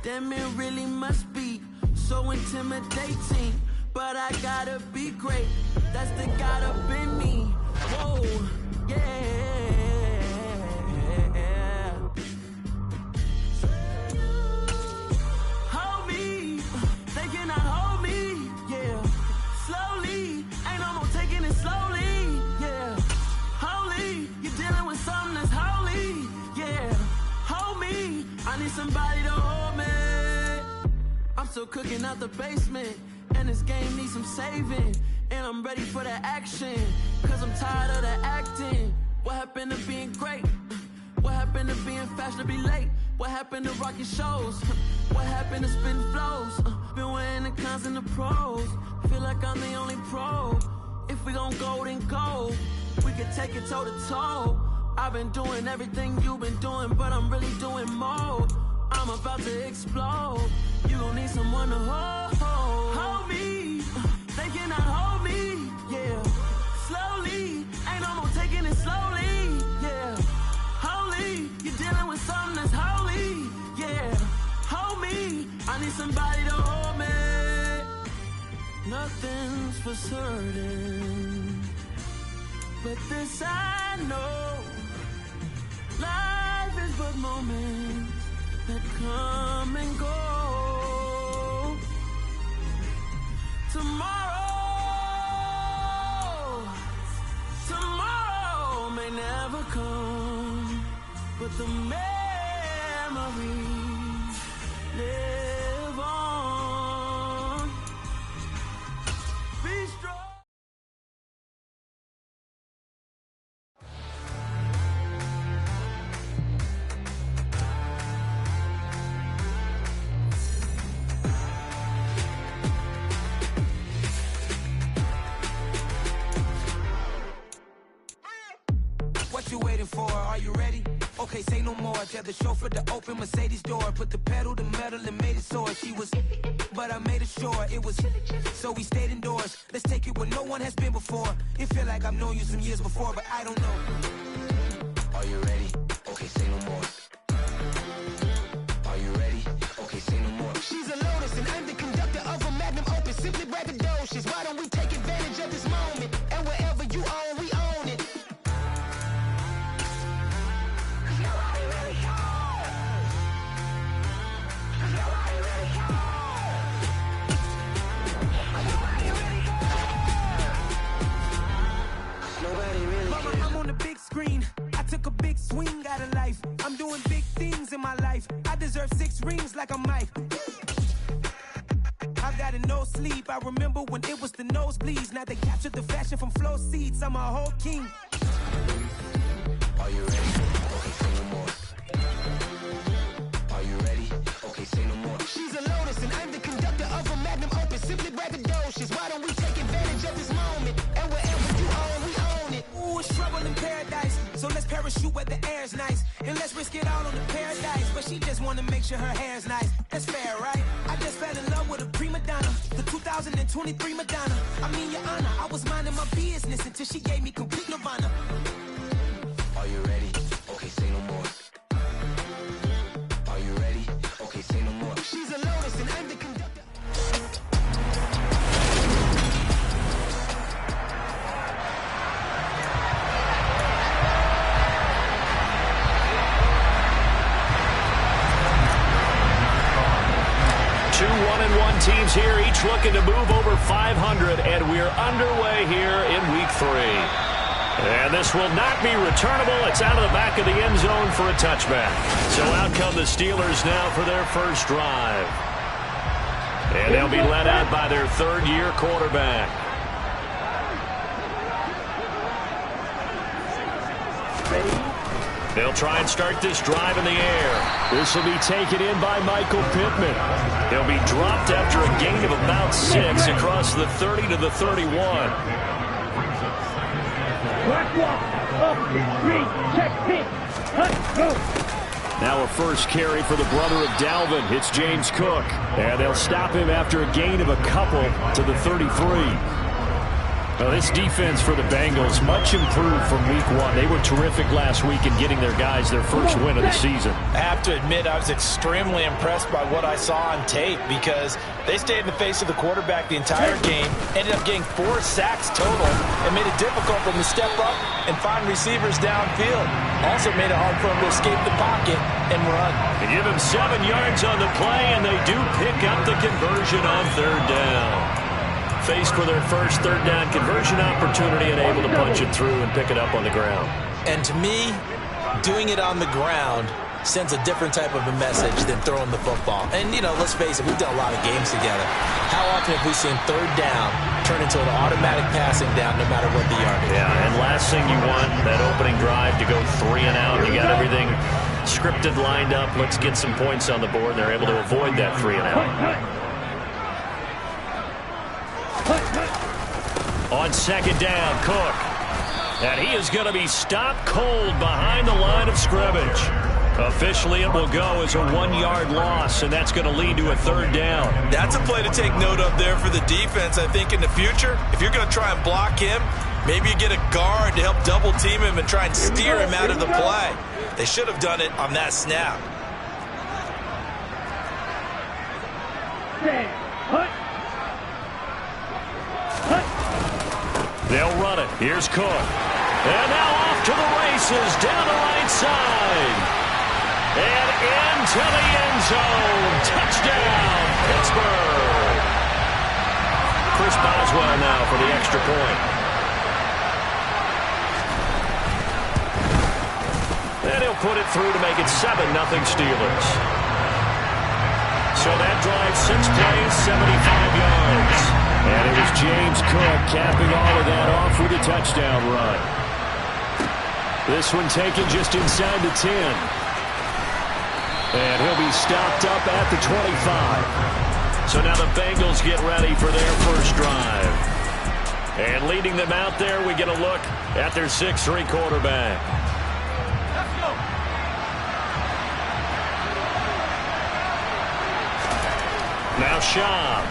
A: Damn, it really must be so intimidating. But I gotta be great. That's the God up in me. Whoa, yeah. Hold me. They cannot hold me. Yeah. Slowly. Ain't no more taking it slowly. Yeah. Holy. You're dealing with something that's holy. Yeah. Hold me. I need somebody to hold me. I'm still cooking out the basement. And this game needs some saving. And I'm ready for the action. Cause I'm tired of the acting. What happened to being great? What happened to being fashionably late? What happened to rocking shows? What happened to spitting flows? Been wearing the cons and the pros. Feel like I'm the only pro. If we gon' go, then go. We could take it toe to toe. I've been doing everything you've been doing, but I'm really doing more. I'm about to explode. You gon' need someone to hold me. They cannot hold me. Yeah. Slowly. Ain't no more taking it slowly. Yeah. Holy. You're dealing with something that's holy. Yeah. Hold me. I need somebody to hold me. Nothing's for certain, but this I know. Life is but moments that come and go. Tomorrow may never come, but the memories live on. Be strong.
F: What you waiting for? Are you ready? Okay, say no more. Tell the chauffeur to open Mercedes door. Put the pedal to metal and made it soar. She was, but I made it sure it was. So we stayed indoors. Let's take it where no one has been before. It feel like I've known you some years before, but I don't know. Are you ready? Okay, say no more. Are you ready? Okay, say no more.
G: She's a Lotus and I'm the conductor of a magnum opus. Simply braggadocious. Why don't we take advantage of this moment? And wherever you own, we own it.
F: I'm on the big screen. I took a big swing out of life. I'm doing big things in my life. I deserve 6 rings like I'm Mike. I've got a no sleep. I remember when it was the nosebleeds. Now they captured the fashion from flow seats. I'm a whole king. Are you ready? Okay, say no more. Are you ready? Okay, say no more.
G: She's a Lotus and I'm the conductor of a magnum opus. Simply braggadocious. Why don't we take advantage of this moment? And wherever you own, we own it.
F: Ooh, it's trouble in paradise. So let's parachute where the air's nice. And let's risk it all on the paradise. But she just wanna make sure her hair's nice. That's fair, right? I just fell in love with a prima donna. The 2023 Madonna. I mean, your honor, I was minding my business until she gave me complete nirvana. Are you ready? Okay, say no more. Are you ready? Okay, say no more.
G: She's a Lotus and I'm the conductor.
C: Two 1-1 teams here, each looking to move over 500, and we're underway here in week 3. And this will not be returnable. It's out of the back of the end zone for a touchback. So out come the Steelers now for their first drive. And they'll be led out by their third-year quarterback. They'll try and start this drive in the air. This will be taken in by Michael Pittman. He'll be dropped after a gain of about 6 across the 30 to the 31.
E: Black walk, up, 3, check, hit, hut.
B: Now a first carry for the brother of Dalvin. It's James Cook. And they'll stop him after a gain of a couple to the 33. Now this defense for the Bengals, much improved from week 1. They were terrific last week in getting their guys their first win of the season.
D: I have to admit, I was extremely impressed by what I saw on tape because they stayed in the face of the quarterback the entire game, ended up getting 4 sacks total, and made it difficult for them to step up and find receivers downfield. Also made it hard for them to escape the pocket and run.
C: They give him 7 yards on the play, and they do pick up the conversion on third down. Faced with their first third down conversion opportunity and able to punch it through and pick it up on the ground.
D: And to me, doing it on the ground sends a different type of a message than throwing the football. And, you know, let's face it, we've done a lot of games together. How often have we seen third down turn into an automatic passing down no matter what the yardage?
C: Yeah, and last thing you want, that opening drive to go 3 and out. You got everything scripted, lined up. Let's get some points on the board. And they're able to avoid that 3 and out. On second down, Cook. And he is going to be stopped cold behind the line of scrimmage. Officially, it will go as a 1-yard loss, and that's going to lead to a third down.
D: That's a play to take note of there for the defense. I think in the future, if you're going to try and block him, maybe you get a guard to help double-team him and try and steer him out of the play. They should have done it on that snap.
C: They'll run it. Here's Cook. And now off to the races down the right side. And into the end zone. Touchdown, Pittsburgh. Chris Boswell now for the extra point. And he'll put it through to make it 7-0 Steelers. So that drive, 6 plays, 75 yards. And it was James Cook capping all of that off with a touchdown run. This one taken just inside the 10. And he'll be stopped up at the 25. So now the Bengals get ready for their first drive. And leading them out there, we get a look at their 6'3" quarterback. Now Schaub.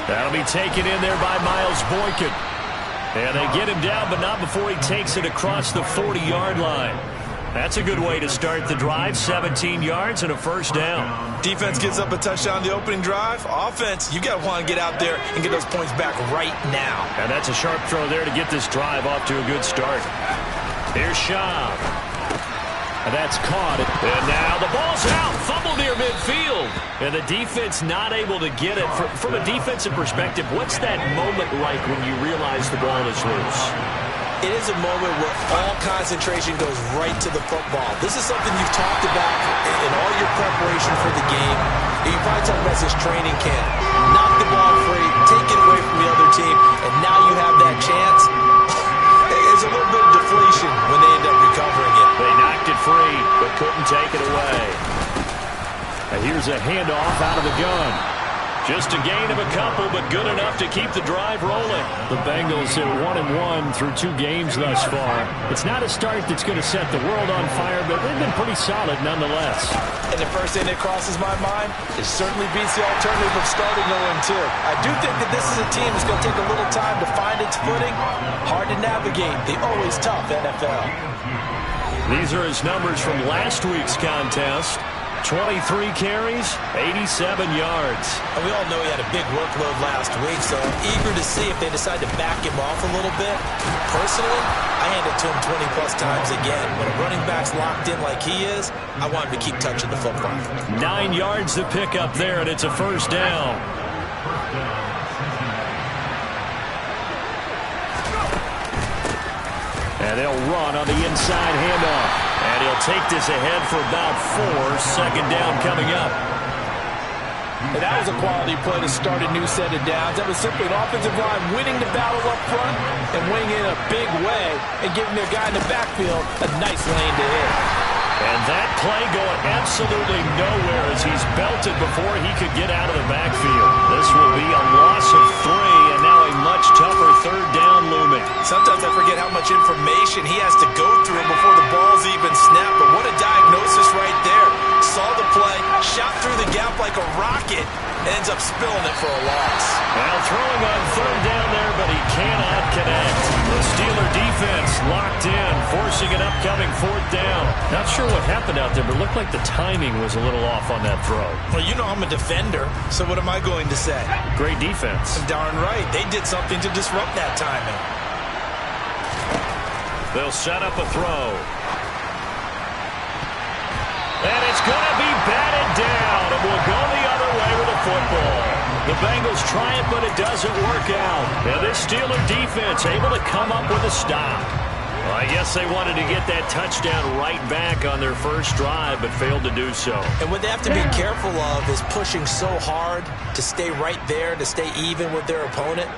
C: That'll be taken in there by Miles Boykin. And they get him down, but not before he takes it across the 40-yard line. That's a good way to start the drive. 17 yards and a first down.
D: Defense gives up a touchdown the opening drive. Offense, you got to want to get out there and get those points back right now.
C: And that's a sharp throw there to get this drive off to a good start. Here's Schaub. And that's caught. And now the ball's out. Fumble near midfield. And the defense not able to get it. From a defensive perspective, what's that moment like when you realize the ball is loose?
D: It is a moment where all concentration goes right to the football. This is something you've talked about in all your preparation for the game. You probably talked about this training camp. Knock the ball free, take it away from the other team, and now you have that chance. There's a little bit of deflation when they end up recovering it.
C: They knocked it free, but couldn't take it away. And here's a handoff out of the gun. Just a gain of a couple, but good enough to keep the drive rolling. The Bengals are 1-1 through 2 games thus far. It's not a start that's going to set the world on fire, but they've been pretty solid nonetheless.
D: And the first thing that crosses my mind, it certainly beats the alternative of starting 0-2. I do think that this is a team that's going to take a little time to find its footing. Hard to navigate the always tough NFL.
C: These are his numbers from last week's contest. 23 carries, 87 yards.
D: And we all know he had a big workload last week, so I'm eager to see if they decide to back him off a little bit. Personally, I hand it to him 20-plus times again. When a running back's locked in like he is, I want him to keep touching the football.
C: 9 yards to pick up there, and it's a first down. And they'll run on the inside handoff. And he'll take this ahead for about 4. Second down coming up.
D: And that was a quality play to start a new set of downs. That was simply an offensive line winning the battle up front and winning in a big way and giving their guy in the backfield a nice lane to hit.
C: And that play going absolutely nowhere as he's belted before he could get out of the backfield. This will be a loss of 3, and now a much tougher third down looming.
D: Sometimes I forget how much information he has to go through before the ball ball's even snapped, but what a diagnosis right there. Saw the play, shot through the gap like a rocket, and ends up spilling it for a loss.
C: Well, throwing on third down there, but he cannot connect. The Steeler defense locked in, forcing an upcoming fourth down. Not sure what happened out there, but it looked like the timing was a little off on that throw.
D: Well, you know I'm a defender, so what am I going to say?
C: Great defense.
D: Darn right. They did something to disrupt that timing.
C: They'll set up a throw. And it's going to be batted down, and we'll go the other way with the football. The Bengals try it, but it doesn't work out. Now this Steeler defense able to come up with a stop. Well, I guess they wanted to get that touchdown right back on their first drive, but failed to do so.
D: And what they have to be careful of is pushing so hard to stay right there, to stay even with their opponent,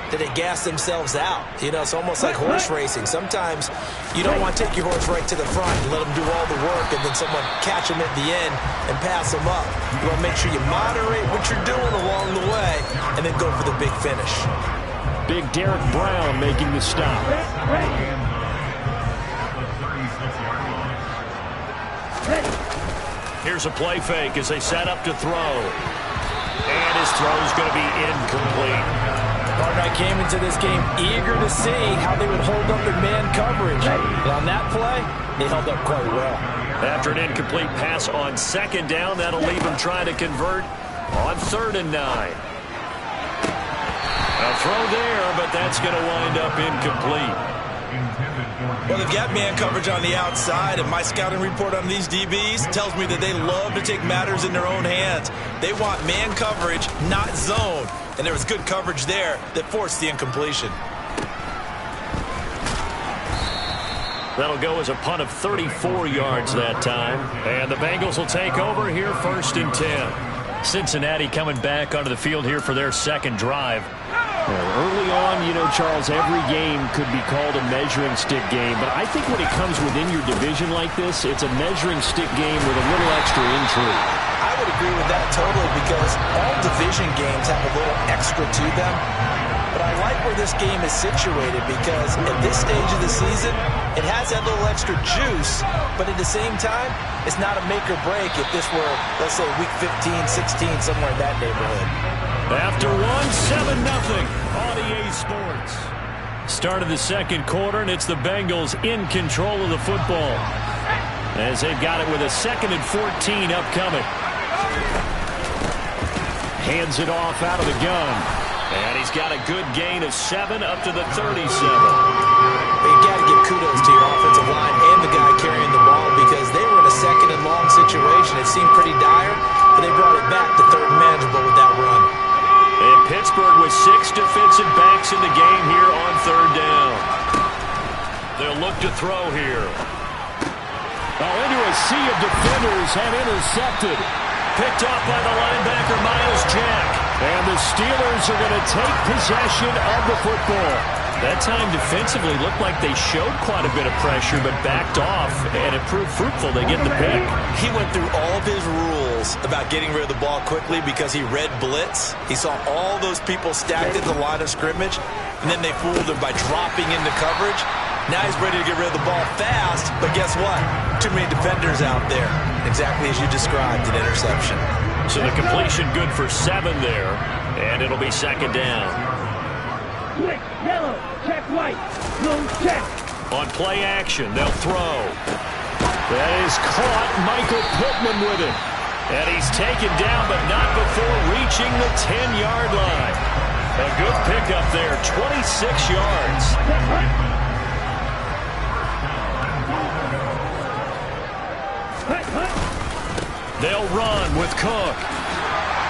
D: that they gas themselves out. You know, it's almost like horse racing. Sometimes you don't want to take your horse right to the front and let them do all the work and then someone catch them at the end and pass them up. You want to make sure you moderate what you're doing along the way and then go for the big finish.
B: Big Derek Brown making the stop.
C: Here's a play fake as they set up to throw. And his throw is going to be incomplete.
D: I came into this game eager to see how they would hold up in man coverage. And on that play, they held up quite well.
C: After an incomplete pass on second down, that'll leave them trying to convert on 3rd and 9. A throw there, but that's going to wind up incomplete.
D: Well, they've got man coverage on the outside, and my scouting report on these DBs tells me that they love to take matters in their own hands. They want man coverage, not zone. And there was good coverage there that forced the incompletion.
C: That'll go as a punt of 34 yards that time. And the Bengals will take over here 1st and 10. Cincinnati coming back onto the field here for their second drive.
B: Well, early on, you know, Charles, every game could be called a measuring stick game. But I think when it comes within your division like this, it's a measuring stick game with a little extra intrigue.
D: I would agree with that totally because all division games have a little extra to them. But I like where this game is situated because at this stage of the season, it has that little extra juice, but at the same time, it's not a make or break if this were, let's say, week 15, 16, somewhere in that neighborhood.
C: After 1-7-0 on EA Sports. Start of the second quarter, and it's the Bengals in control of the football as they've got it with a 2nd and 14 upcoming. Hands it off out of the gun. And he's got a good gain of 7 up to the 37.
D: You've got to give kudos to your offensive line and the guy carrying the ball because they were in a 2nd and long situation. It seemed pretty dire, but they brought it back to 3rd and manageable with that run.
C: And Pittsburgh with 6 defensive backs in the game here on 3rd down. They'll look to throw here.
B: Into a sea of defenders and intercepted.
C: Picked off by the linebacker, Myles Jack.
B: And the Steelers are going to take possession of the football.
C: That time defensively looked like they showed quite a bit of pressure, but backed off, and it proved fruitful. They get the pick.
D: He went through all of his rules about getting rid of the ball quickly because he read blitz. He saw all those people stacked at the line of scrimmage, and then they fooled him by dropping into coverage. Now he's ready to get rid of the ball fast, but guess what? Too many defenders out there. Exactly as you described, an interception.
C: So the completion good for 7 there, and it'll be 2nd down.
E: Quick, yellow, check white, blue, check.
C: On play action, they'll throw. That is caught, Michael Pittman with it. And he's taken down, but not before reaching the 10-yard line. A good pickup there, 26 yards. They'll run with Cook.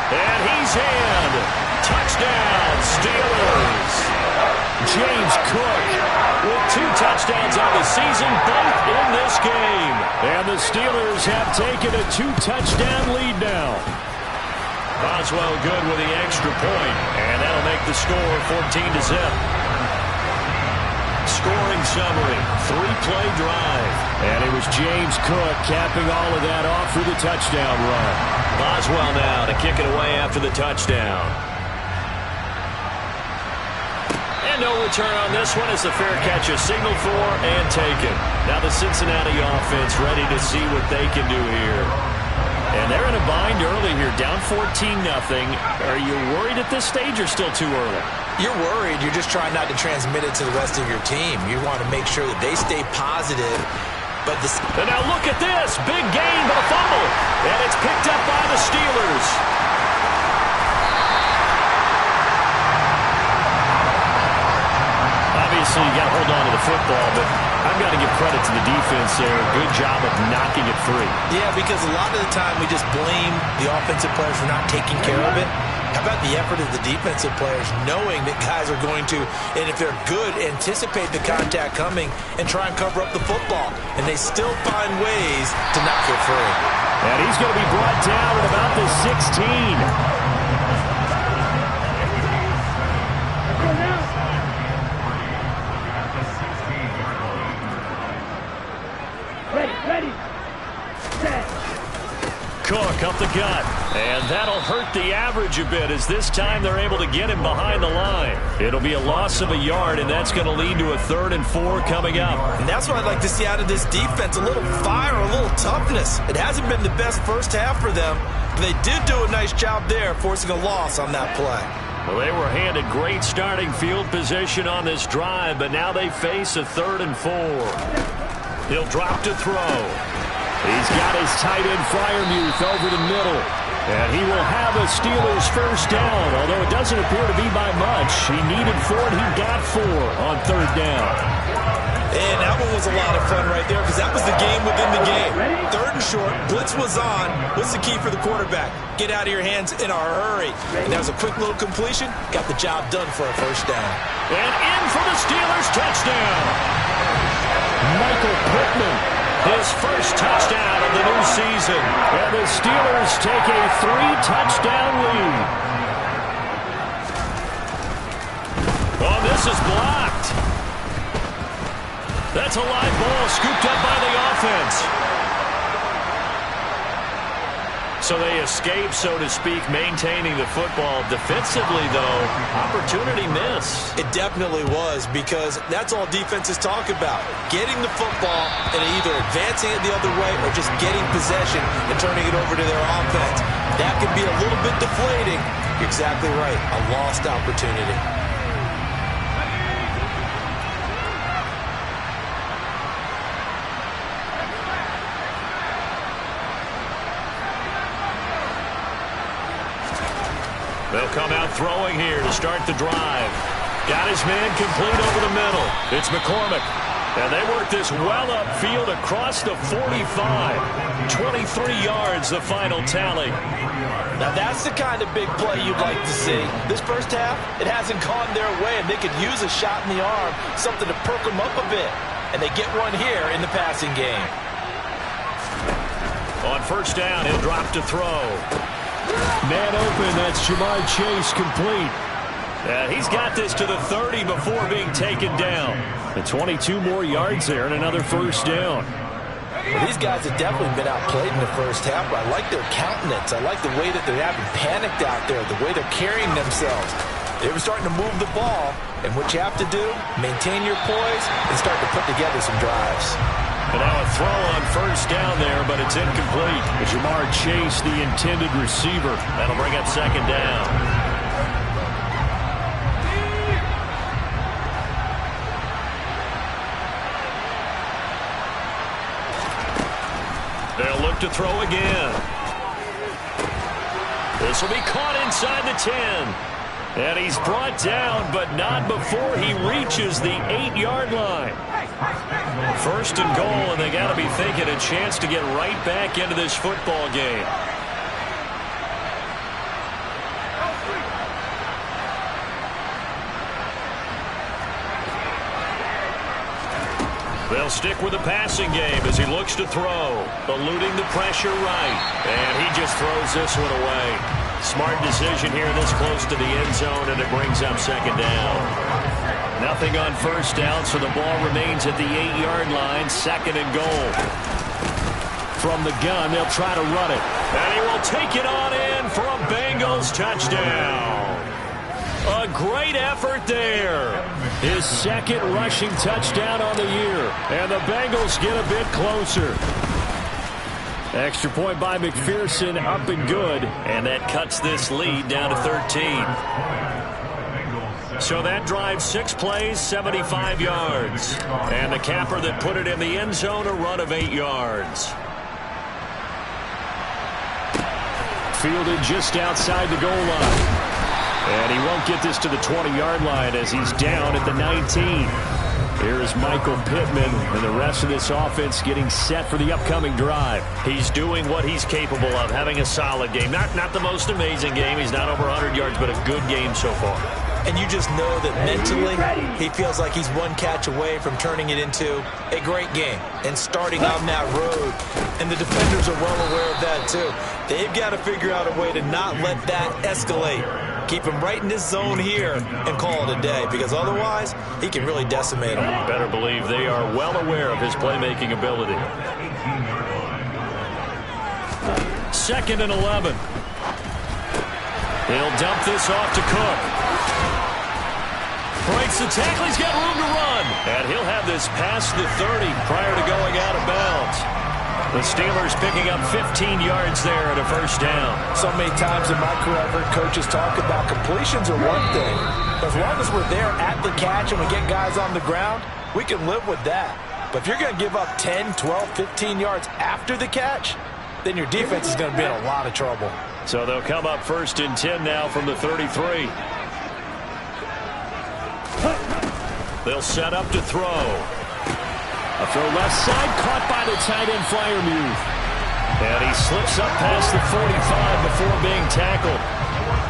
C: And he's in. Touchdown, Steelers. James Cook with 2 touchdowns on the season, both in this game.
B: And the Steelers have taken a 2-touchdown lead now.
C: Boswell good with the extra point, and that'll make the score 14-0. Scoring summary, 3-play drive.
B: And it was James Cook capping all of that off with a touchdown run.
C: Boswell now to kick it away after the touchdown. And And no return on this one as the fair catch is signaled for and taken. Now the Cincinnati offense ready to see what they can do here. And they're in a bind early here, down 14-0. Are you worried at this stage or still too early?
D: You're worried. You're just trying not to transmit it to the rest of your team. You want to make sure that they stay positive. And
C: now look at this. Big gain, but a fumble. And it's picked up by the Steelers. Obviously, you got to hold on to the football, but I've got to give credit to the defense there. Good job of knocking it free.
D: Yeah, because a lot of the time we just blame the offensive players for not taking care of it. How about the effort of the defensive players knowing that guys are going to, and if they're good, anticipate the contact coming and try and cover up the football. And they still find ways to knock it free.
B: And he's going to be brought down at about the 16.
C: Cook up the gut, and that'll hurt the average a bit as this time they're able to get him behind the line. It'll be a loss of a yard, and that's going to lead to a 3rd and 4 coming up.
D: And that's what I'd like to see out of this defense, a little fire, a little toughness. It hasn't been the best first half for them, but they did do a nice job there, forcing a loss on that play.
C: Well, they were handed great starting field position on this drive, but now they face a 3rd and 4. He'll drop to throw.
B: He's got his tight end Freiermuth over the middle. And he will have a Steelers first down, although it doesn't appear to be by much. He needed 4, and he got 4 on 3rd down.
D: And that one was a lot of fun right there because that was the game within the game. 3rd and short, blitz was on. What's the key for the quarterback? Get out of your hands in a hurry. And that was a quick little completion. Got the job done for a first down.
C: And in for the Steelers touchdown.
B: Michael Pittman.
C: His first touchdown of the new season.
B: And the Steelers take a 3-touchdown lead.
C: Oh, this is blocked. That's a live ball scooped up by the offense. So they escape, so to speak, maintaining the football. Defensively, though, opportunity miss.
D: It definitely was because that's all defenses talk about. Getting the football and either advancing it the other way or just getting possession and turning it over to their offense. That can be a little bit deflating. You're exactly right. A lost opportunity.
C: They'll come out throwing here to start the drive. Got his man complete over the middle. It's McCormick. And they work this well upfield across the 45. 23 yards, the final tally.
D: Now that's the kind of big play you'd like to see. This first half, it hasn't gone their way, and they could use a shot in the arm, something to perk them up a bit. And they get one here in the passing game.
C: On first down, he'll drop to throw.
B: Man open, that's Ja'Marr Chase complete.
C: He's got this to the 30 before being taken down.
B: And 22 more yards there and another first down.
D: Well, these guys have definitely been outplayed in the first half, but I like their countenance. I like the way that they're having panicked out there, the way they're carrying themselves. They were starting to move the ball, and what you have to do, maintain your poise and start to put together some drives.
C: And now a throw on first down there, but it's incomplete.
B: Ja'Marr Chase, the intended receiver.
C: That'll bring up second down. They'll look to throw again. This will be caught inside the 10. And he's brought down, but not before he reaches the 8-yard line. First and goal, and they got to be thinking a chance to get right back into this football game. They'll stick with the passing game as he looks to throw, eluding the pressure right. And he just throws this one away. Smart decision here this close to the end zone, and it brings up second down. Nothing on first down, so the ball remains at the 8-yard line, second and goal. From the gun, they'll try to run it. And he will take it on in for a Bengals touchdown. A great effort there.
B: His second rushing touchdown on the year. And the Bengals get a bit closer. Extra point by McPherson, up and good.
C: And that cuts this lead down to 13. So that drive 6 plays, 75 yards. And the capper that put it in the end zone, a run of 8 yards.
B: Fielded just outside the goal line. And he won't get this to the 20-yard line as he's down at the 19. Here is Michael Pittman and the rest of this offense getting set for the upcoming drive.
C: He's doing what he's capable of, having a solid game. Not the most amazing game. He's not over 100 yards, but a good game so far.
D: And you just know that mentally he feels like he's one catch away from turning it into a great game and starting on that road. And the defenders are well aware of that too. They've got to figure out a way to not let that escalate. Keep him right in this zone here and call it a day, because otherwise he can really decimate him.
C: You better believe they are well aware of his playmaking ability.
B: 2nd and 11. He'll dump this off to Cook. Breaks the tackle. He's got room to run.
C: And he'll have this past the 30 prior to going out of bounds. The Steelers picking up 15 yards there at a first down.
D: So many times in my career I've heard coaches talk about completions are one thing. As long as we're there at the catch and we get guys on the ground, we can live with that. But if you're going to give up 10, 12, 15 yards after the catch, then your defense is going to be in a lot of trouble.
C: So they'll come up 1st and 10 now from the 33. They'll set up to throw.
B: A throw left side, caught by the tight end Freiermuth.
C: And he slips up past the 45 before being tackled.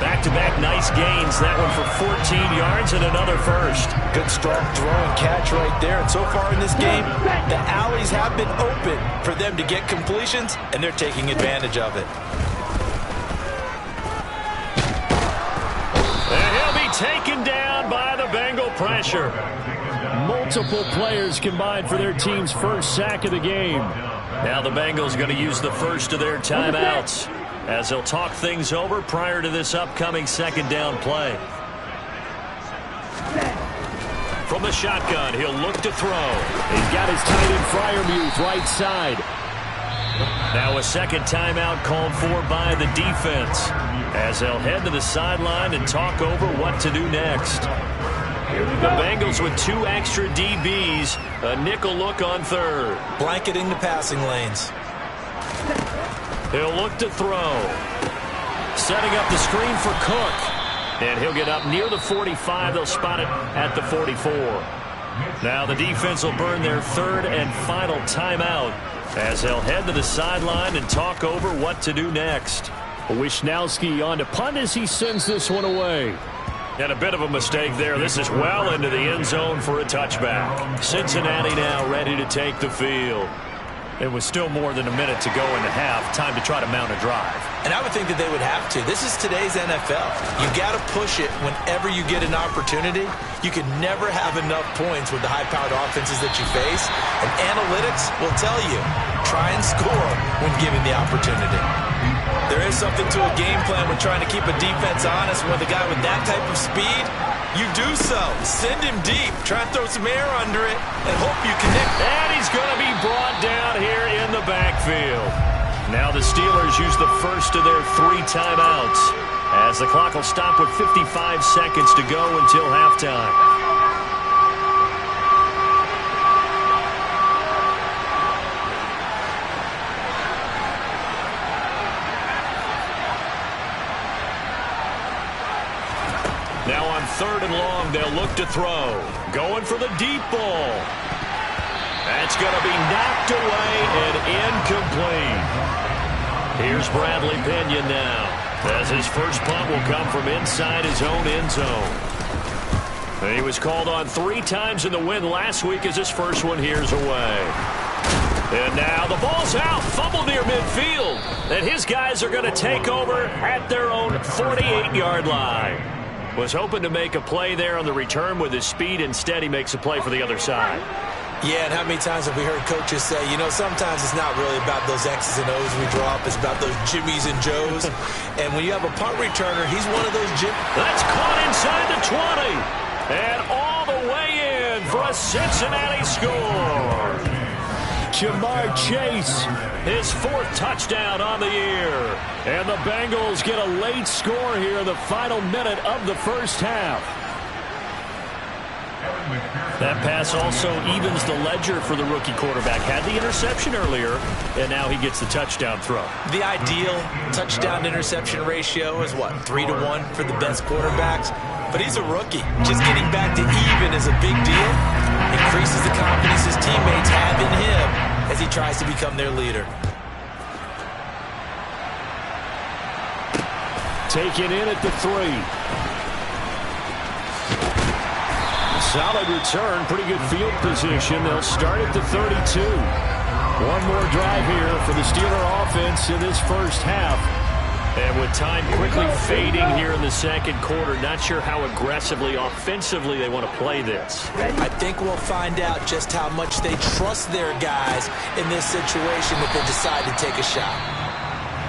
C: Back-to-back nice gains. That one for 14 yards and another first.
D: Good strong throw and catch right there. And so far in this game, the alleys have been open for them to get completions, and they're taking advantage of it.
C: And he'll be taken down by the Bengal pressure.
B: Multiple players combined for their team's first sack of the game.
C: Now the Bengals going to use the first of their timeouts as they'll talk things over prior to this upcoming 2nd down play. From the shotgun, he'll look to throw.
B: He's got his tight end Freiermuth right side.
C: Now a 2nd timeout called for by the defense as they'll head to the sideline and talk over what to do next. The Bengals with 2 extra DBs, a nickel look on 3rd.
D: Blanketing the passing lanes.
C: He'll look to throw. Setting up the screen for Cook. And he'll get up near the 45. They'll spot it at the 44. Now the defense will burn their 3rd and final timeout as they'll head to the sideline and talk over what to do next.
B: Wishnowski on to punt as he sends this one away.
C: And a bit of a mistake there. This is well into the end zone for a touchback. Cincinnati now ready to take the field. It was still more than a minute to go in the half. Time to try to mount a drive.
D: And I would think that they would have to. This is today's NFL. You got to push it whenever you get an opportunity. You can never have enough points with the high-powered offenses that you face. And analytics will tell you, try and score when given the opportunity. There is something to a game plan with trying to keep a defense honest. With a guy with that type of speed, you do so. Send him deep. Try and throw some air under it and hope you connect.
C: And he's going to be brought down here in the backfield. Now the Steelers use the first of their 3 timeouts as the clock will stop with 55 seconds to go until halftime. Now on 3rd and long, they'll look to throw. Going for the deep ball. That's going to be knocked away and incomplete. Here's Bradley Pinion now, as his first punt will come from inside his own end zone. And he was called on 3 times in the win last week as his first one here's away. And now the ball's out, fumbled near midfield. And his guys are going to take over at their own 48-yard line. Was hoping to make a play there on the return with his speed. Instead, he makes a play for the other side.
D: Yeah, and how many times have we heard coaches say, you know, sometimes it's not really about those X's and O's we draw up. It's about those Jimmies and Joes. And when you have a punt returner, he's one of those Jimmies.
C: That's caught inside the 20. And all the way for a Cincinnati score.
B: Ja'Marr Chase,
C: his 4th touchdown on the year.
B: And the Bengals get a late score here in the final minute of the first half.
C: That pass also evens the ledger for the rookie quarterback. Had the interception earlier, and now he gets the touchdown throw.
D: The ideal touchdown-interception ratio is, what, 3-to-1 for the best quarterbacks? But he's a rookie. Just getting back to even is a big deal. Increases the confidence his teammates have in him as he tries to become their leader.
B: Taken in at the 3.
C: Solid return, pretty good field position. They'll start at the 32.
B: One more drive here for the Steeler offense in this first half.
C: And with time quickly fading here in the second quarter, not sure how aggressively, offensively they want to play this.
D: I think we'll find out just how much they trust their guys in this situation if they decide to take a shot.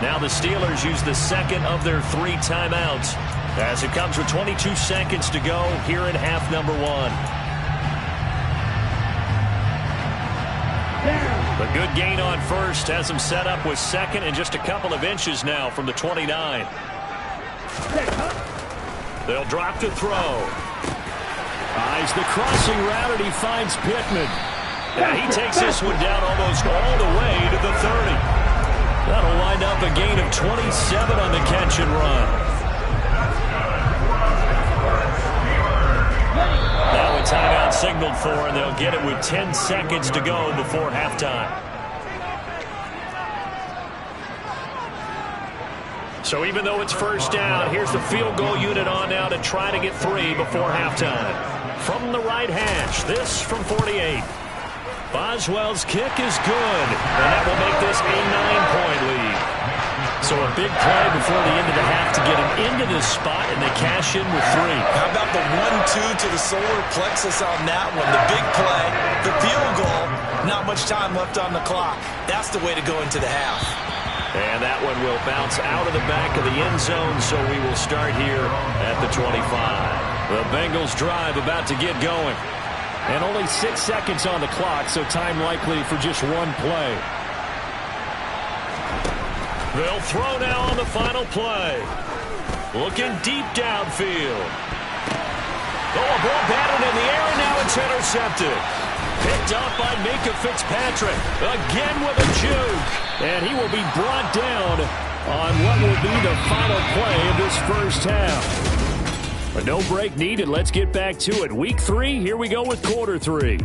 C: Now the Steelers use the second of their 3 timeouts, as it comes with 22 seconds to go here in half number 1. The good gain on first has them set up with second and just a couple of inches now from the 29. They'll drop to throw.
B: Eyes the crossing route, and he finds Pittman.
C: Yeah, he takes this one down almost all the way to the 30. That'll wind up a gain of 27 on the catch and run. Now a timeout signaled for, and they'll get it with 10 seconds to go before halftime. So even though it's first down, here's the field goal unit on now to try to get 3 before halftime. From the right hash, this from 48. Boswell's kick is good, and that will make this a 9-point lead. So a big play before the end of the half to get him into this spot, and they cash in with 3.
D: How about the 1-2 to the solar plexus on that one? The big play, the field goal, not much time left on the clock. That's the way to go into the half.
C: And that one will bounce out of the back of the end zone, so we will start here at the 25.
B: The Bengals drive about to get going. And only 6 seconds on the clock, so time likely for just one play.
C: They'll throw now on the final play. Looking deep downfield. Oh, a ball batted in the air, and now it's intercepted. Picked up by Minkah Fitzpatrick. Again with a juke.
B: And he will be brought down on what will be the final play of this first half. But no break needed. Let's get back to it. Week 3, here we go with quarter 3.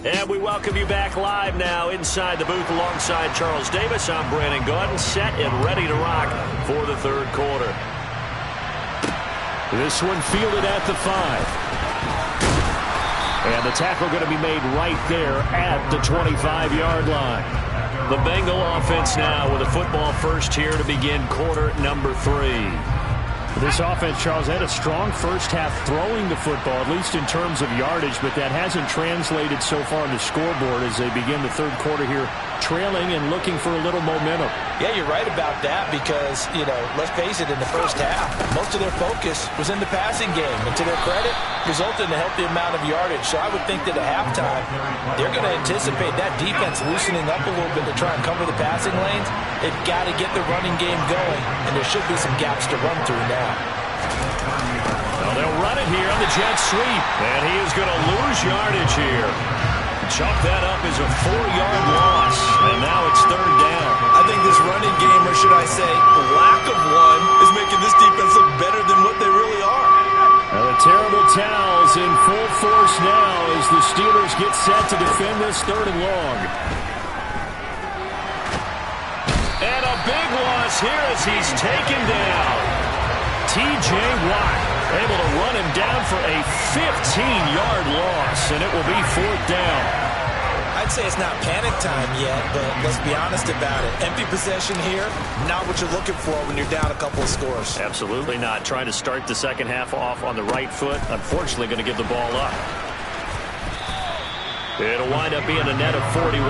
C: And we welcome you back live now inside the booth alongside Charles Davis. I'm Brandon Gaudin, set and ready to rock for the third quarter.
B: This one fielded at the 5. And the tackle going to be made right there at the 25-yard line.
C: The Bengal offense now with a football first here to begin quarter number 3.
B: This offense, Charles, had a strong first half throwing the football, at least in terms of yardage, but that hasn't translated so far on the scoreboard as they begin the third quarter here, trailing and looking for a little momentum.
D: Yeah, you're right about that because, let's face it, in the first half, most of their focus was in the passing game. And to their credit, resulted in a healthy amount of yardage. So I would think that at halftime, they're going to anticipate that defense loosening up a little bit to try and cover the passing lanes. They've got to get the running game going, and there should be some gaps to run through now.
C: Well, they'll run it here on the jet sweep, and he is going to lose yardage here. Chalk that up as a 4-yard loss, and now it's third down.
D: I think this running game, or should I say lack of one, is making this defense look better than what they really are.
B: Now the terrible towels in full force now as the Steelers get set to defend this third and long.
C: And a big loss here as he's taken down. T.J. Watt able to run him down for a 15-yard loss, and it will be fourth down.
D: I'd say it's not panic time yet, but let's be honest about it. Empty possession here, not what you're looking for when you're down a couple of scores.
C: Absolutely not. Trying to start the second half off on the right foot. Unfortunately, going to give the ball up. It'll wind up being a net of 41.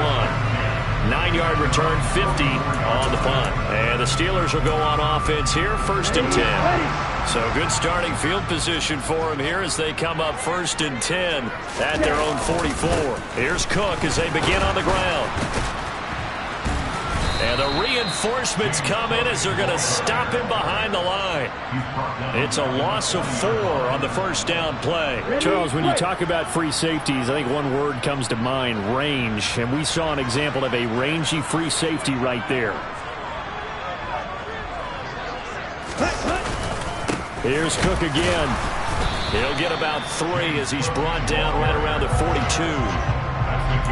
C: 9-yard return, 50 on the punt. And the Steelers will go on offense here, 1st and 10. So good starting field position for them here as they come up 1st and 10 at their own 44. Here's Cook as they begin on the ground. And the reinforcements come in as they're going to stop him behind the line. It's a loss of 4 on the first down play.
B: Charles, when you talk about free safeties, I think one word comes to mind, range. And we saw an example of a rangy free safety right there. Here's Cook again.
C: He'll get about 3 as he's brought down right around the 42.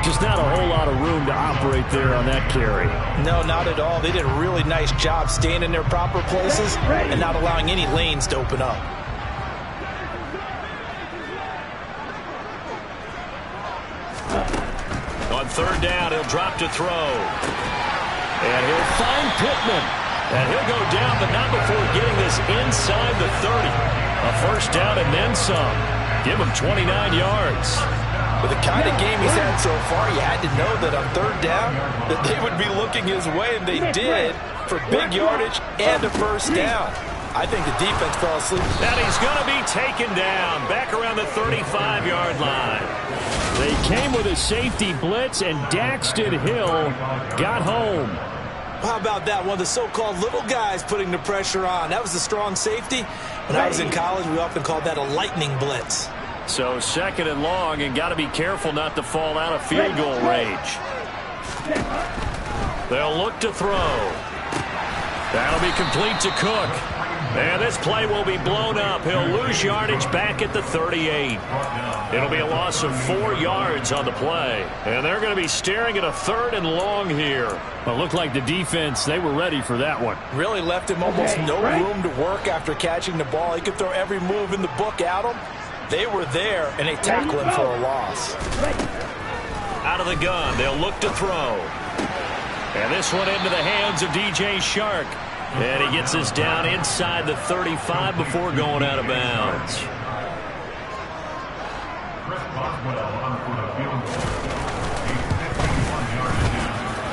B: Just not a whole lot of room to operate there on that carry.
D: No, not at all. They did a really nice job staying in their proper places and not allowing any lanes to open up.
C: On 3rd down, he'll drop to throw. And he'll find Pittman. And he'll go down, but not before getting this inside the 30. A first down and then some. Give him 29 yards.
D: With the kind of game he's had so far, you had to know that on 3rd down that they would be looking his way, and they did, for big yardage and a first down. I think the defense fell asleep.
C: And he's going to be taken down back around the 35-yard line.
B: They came with a safety blitz, and Daxton Hill got home.
D: How about that? One of the so-called little guys putting the pressure on. That was the strong safety. When I was in college, we often called that a lightning blitz.
C: So 2nd and long, and got to be careful not to fall out of field goal range. They'll look to throw. That'll be complete to Cook. And this play will be blown up. He'll lose yardage back at the 38. It'll be a loss of 4 yards on the play. And they're going to be staring at a 3rd and long here.
B: Well, it looked like the defense, they were ready for that one.
D: Really left him almost no room to work after catching the ball. He could throw every move in the book at him. They were there, and they tackle him for a loss.
C: Out of the gun, they'll look to throw. And this one into the hands of DJ Shark. And he gets us down inside the 35 before going out of bounds.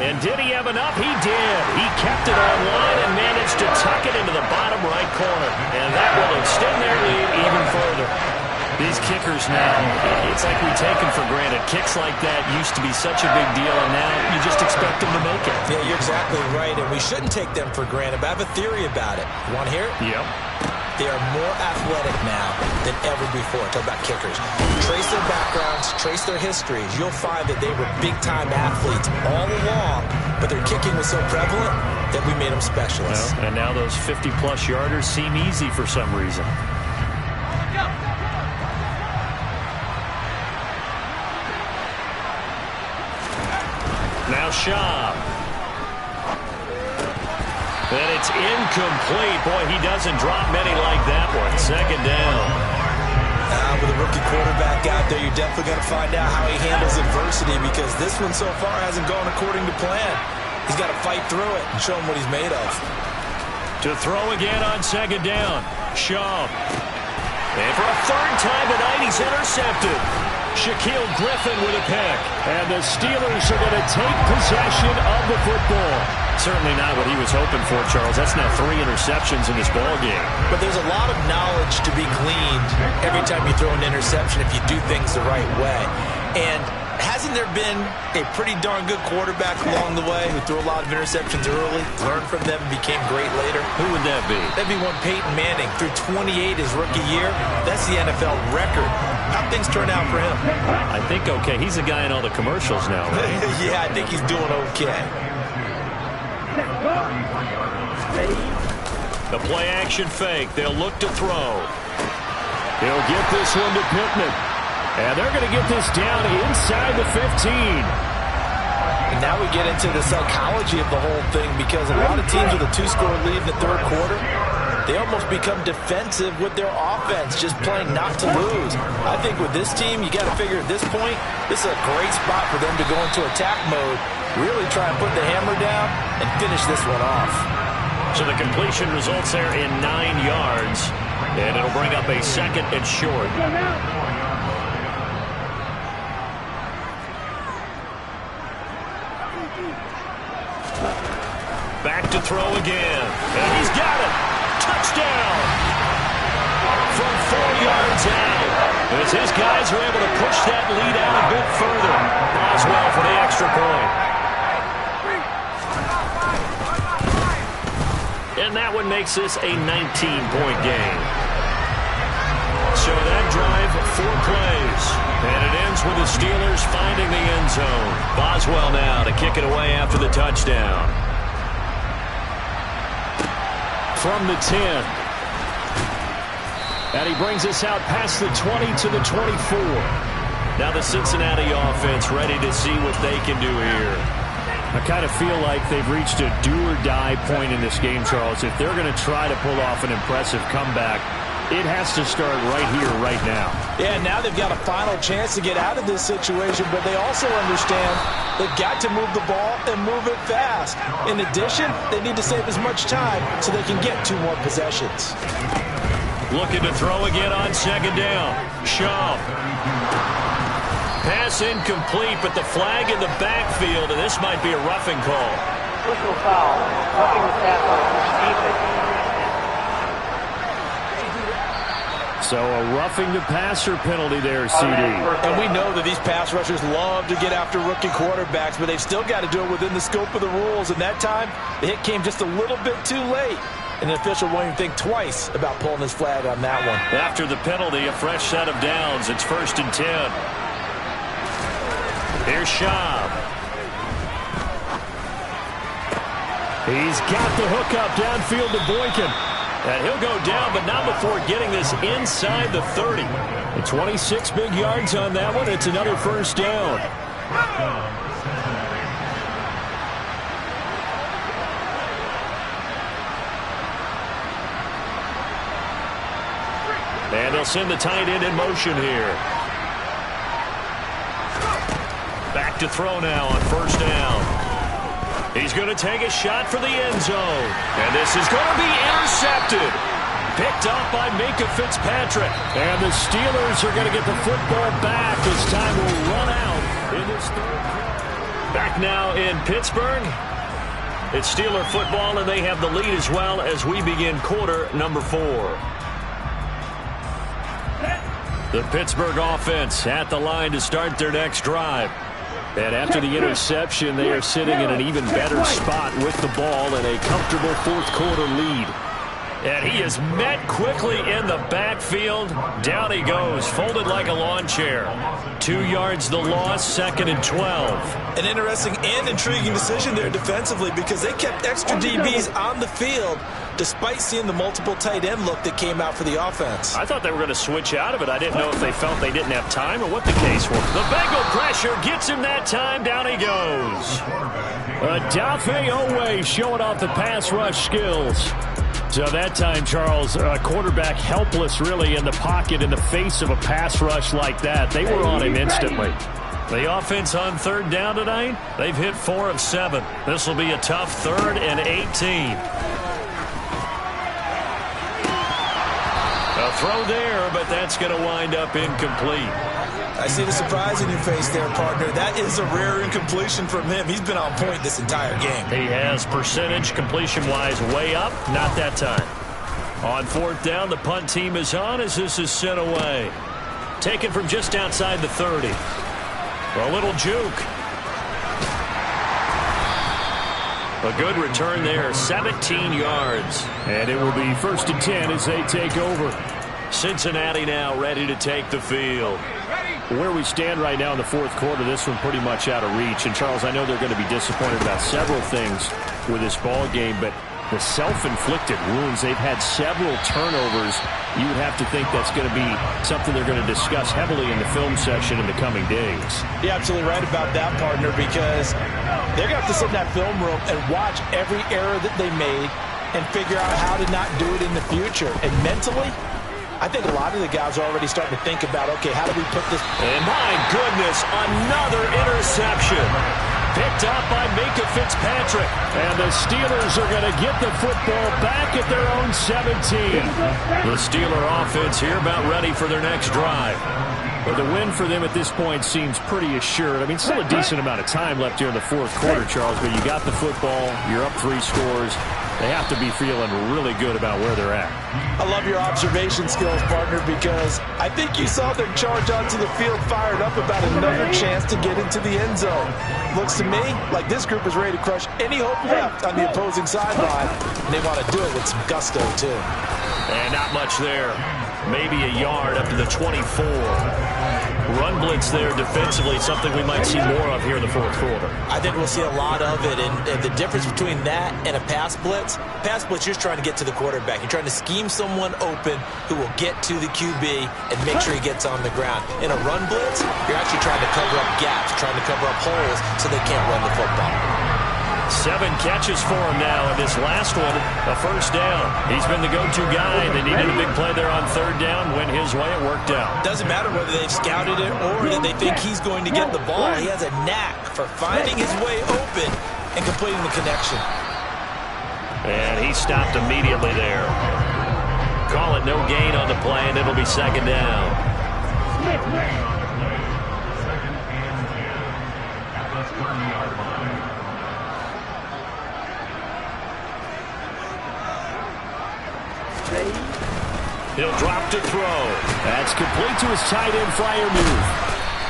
C: And did he have enough? He did. He kept it on line and managed to tuck it into the bottom right corner. And that will extend their lead even further. These kickers now, it's like we take them for granted. Kicks like that used to be such a big deal, and now you just expect them to make it.
D: Yeah, you're exactly right, and we shouldn't take them for granted, but I have a theory about it. You want to hear it?
C: Yep.
D: They are more athletic now than ever before. Talk about kickers. Trace their backgrounds, trace their histories. You'll find that they were big-time athletes all along, but their kicking was so prevalent that we made them specialists.
C: Well, and now those 50-plus yarders seem easy for some reason. Now Schaub. And it's incomplete. Boy, he doesn't drop many like that one. 2nd down.
D: With a rookie quarterback out there, you're definitely going to find out how he handles adversity, because this one so far hasn't gone according to plan. He's got to fight through it and show him what he's made of.
C: To throw again on 2nd down. Schaub. And for a 3rd time tonight, he's intercepted. Shaquill Griffin with a pick.
B: And the Steelers are going to take possession of the football.
C: Certainly not what he was hoping for, Charles. That's now 3 interceptions in this ball game.
D: But there's a lot of knowledge to be gleaned every time you throw an interception if you do things the right way. And hasn't there been a pretty darn good quarterback along the way who threw a lot of interceptions early, learned from them, and became great later?
C: Who would that be?
D: That'd be one Peyton Manning. Threw 28 his rookie year. That's the NFL record. How'd things turn out for him?
C: I think okay. He's the guy in all the commercials now, right?
D: Yeah, I think he's doing okay.
C: The play action fake. They'll look to throw.
B: He'll get this one to Pittman. And they're going to get this down inside the 15.
D: And now we get into the psychology of the whole thing, because a lot of teams with a 2-score lead in the 3rd quarter, they almost become defensive with their offense, just playing not to lose. I think with this team, you got to figure at this point, this is a great spot for them to go into attack mode, really try and put the hammer down and finish this one off.
C: So the completion results there in 9 yards, and it'll bring up a 2nd and short. Back to throw again. And he's got it. Touchdown. From 4 yards out. As his guys are able to push that lead out a bit further. Boswell for the extra point. And that one makes this a 19-point game. So that drive, 4 plays. And it ends with the Steelers finding the end zone. Boswell now to kick it away after the touchdown.
B: From the 10. And he brings us out past the 20 to the 24.
C: Now the Cincinnati offense ready to see what they can do here.
B: I kind of feel like they've reached a do-or-die point in this game, Charles. If they're going to try to pull off an impressive comeback, it has to start right here, right now.
D: Yeah, now they've got a final chance to get out of this situation, but they also understand they've got to move the ball and move it fast. In addition, they need to save as much time so they can get 2 more possessions.
C: Looking to throw again on second down. Shaw. Pass incomplete, but the flag in the backfield, and this might be a roughing call.
E: Personal foul. Roughing the passer.
B: So a roughing the passer penalty there, CD.
D: And we know that these pass rushers love to get after rookie quarterbacks, but they've still got to do it within the scope of the rules. And that time, the hit came just a little bit too late. And the official won't even think twice about pulling his flag on that one.
C: After the penalty, a fresh set of downs. It's 1st and 10. Here's Schaub.
B: He's got the hookup downfield to Boykin.
C: And he'll go down, but not before getting this inside the 30.
B: 26 big yards on that one. It's another first down.
C: And they'll send the tight end in motion here. Back to throw now on first down. He's going to take a shot for the end zone. And this is going to be intercepted. Picked up by Minkah Fitzpatrick.
B: And the Steelers are going to get the football back as time will run out in this third quarter.
C: Back now in Pittsburgh. It's Steeler football, and they have the lead as well as we begin quarter number 4. The Pittsburgh offense at the line to start their next drive. And after the interception, they are sitting in an even better spot with the ball and a comfortable fourth quarter lead. And he is met quickly in the backfield. Down he goes, folded like a lawn chair. 2 yards the loss, 2nd and 12.
D: An interesting and intriguing decision there defensively because they kept extra DBs on the field despite seeing the multiple tight end look that came out for the offense.
C: I thought they were going to switch out of it. I didn't know if they felt they didn't have time or what the case was. The Bengal pressure gets him that time. Down he goes.
B: Odafe Oweh showing off the pass rush skills. So that time, Charles, quarterback helpless really in the pocket in the face of a pass rush like that. They were on him instantly.
C: The offense on third down tonight, they've hit 4 of 7. This will be a tough 3rd and 18. A throw there, but that's going to wind up incomplete.
D: I see the surprise in your face there, partner. That is a rare incompletion from him. He's been on point this entire game.
C: He has percentage completion-wise way up. Not that time. On 4th down, the punt team is on as this is sent away. Taken from just outside the 30. A little juke. A good return there, 17 yards.
B: And it will be 1st and 10 as they take over.
C: Cincinnati now ready to take the field.
B: Where we stand right now in the fourth quarter, this one pretty much out of reach. And, Charles, I know they're going to be disappointed about several things with this ball game, but the self-inflicted wounds, they've had several turnovers. You would have to think that's going to be something they're going to discuss heavily in the film session in the coming days.
D: You're absolutely right about that, partner, because they're going to have to sit in that film room and watch every error that they made and figure out how to not do it in the future. And mentally, I think a lot of the guys are already starting to think about, okay, how do we put this?
C: And my goodness, another interception. Picked up by Minkah Fitzpatrick.
B: And the Steelers are going to get the football back at their own 17.
C: The Steeler offense here about ready for their next drive.
B: But the win for them at this point seems pretty assured. I mean, still a decent amount of time left here in the fourth quarter, Charles, but you got the football, you're up 3 scores. They have to be feeling really good about where they're at.
D: I love your observation skills, partner, because I think you saw them charge onto the field fired up about another chance to get into the end zone. Looks to me like this group is ready to crush any hope left on the opposing sideline, and they want to do it with some gusto, too.
C: And not much there. Maybe a yard up to the 24. Run blitz there defensively, something we might see more of here in the fourth quarter.
D: I think we'll see a lot of it, and the difference between that and a pass blitz, you're just trying to get to the quarterback. You're trying to scheme someone open who will get to the QB and make sure he gets on the ground. In a run blitz, you're actually trying to cover up gaps, trying to cover up holes so they can't run the football.
C: 7 catches for him now, and this last one, a first down. He's been the go-to guy. They needed a big play there on third down. Went his way, it worked out.
D: Doesn't matter whether they've scouted it or that they think he's going to get the ball. He has a knack for finding his way open and completing the connection.
C: And he stopped immediately there. Call it no gain on the play, and it'll be second down. He'll drop to throw.
B: That's complete to his tight end Freiermuth.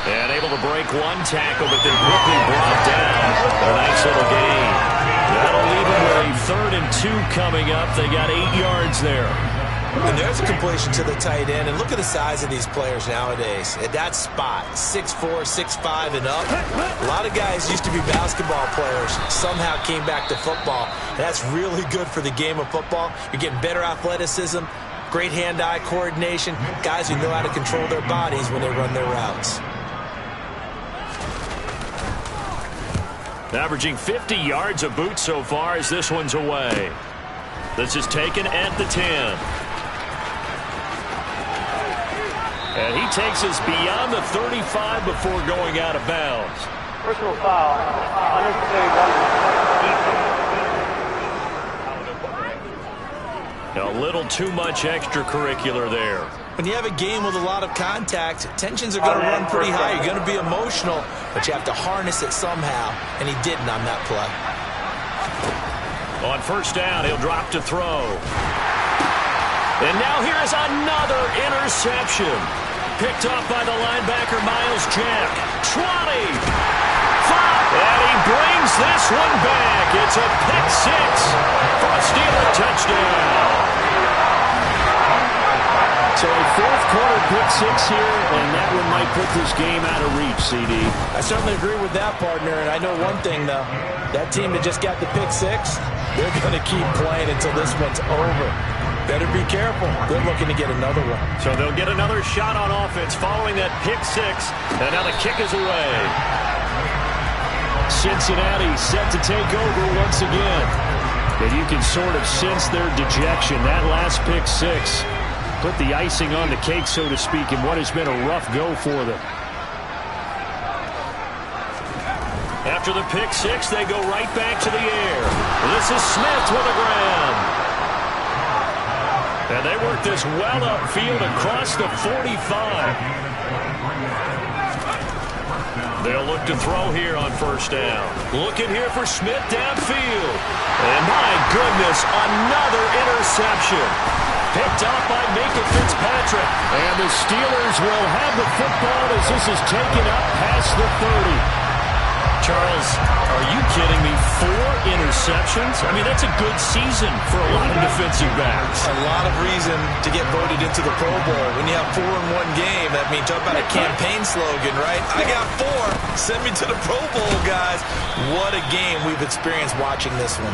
C: And able to break one tackle, but then quickly brought down. A nice little gain. That'll leave him with a 3rd and 2 coming up. They got 8 yards there.
D: And there's a completion to the tight end. And look at the size of these players nowadays. At that spot, 6'4", 6'5", and up. A lot of guys used to be basketball players. Somehow came back to football. And that's really good for the game of football. You're getting better athleticism, great hand-eye coordination, guys who know how to control their bodies when they run their routes.
C: Averaging 50 yards a boot so far as this one's away. This is taken at the 10. And he takes us beyond the 35 before going out of bounds.
E: Personal foul.
C: A little too much extracurricular there.
D: When you have a game with a lot of contact, tensions are going to run pretty high. You're going to be emotional, but you have to harness it somehow, and he didn't on that play.
C: On first down, he'll drop to throw. And now here is another interception. Picked off by the linebacker, Miles Jack. 20. 5. And he brings this one back. It's a pick 6 for a Steeler touchdown.
B: So a fourth quarter pick 6 here, and that one might put this game out of reach, CD.
D: I certainly agree with that, partner, and I know one thing, though. That team that just got the pick 6, they're going to keep playing until this one's over. Better be careful. They're looking to get another one.
C: So they'll get another shot on offense following that pick 6, and now the kick is away.
B: Cincinnati set to take over once again. And you can sort of sense their dejection. That last pick 6 put the icing on the cake, so to speak, in what has been a rough go for them.
C: After the pick 6, they go right back to the air. This is Smith with a grab. And they work this well upfield across the 45. They'll look to throw here on first down. Looking here for Smith downfield. And my goodness, another interception. Picked off by Micah Fitzpatrick.
B: And the Steelers will have the football as this is taken up past the 30.
C: Charles, are you kidding me? 4 interceptions? I mean, that's a good season for a lot of defensive backs.
D: A lot of reason to get voted into the Pro Bowl. When you have 4 in one game, that means talk about a campaign slogan, right? I got 4. Send me to the Pro Bowl, guys. What a game we've experienced watching this one.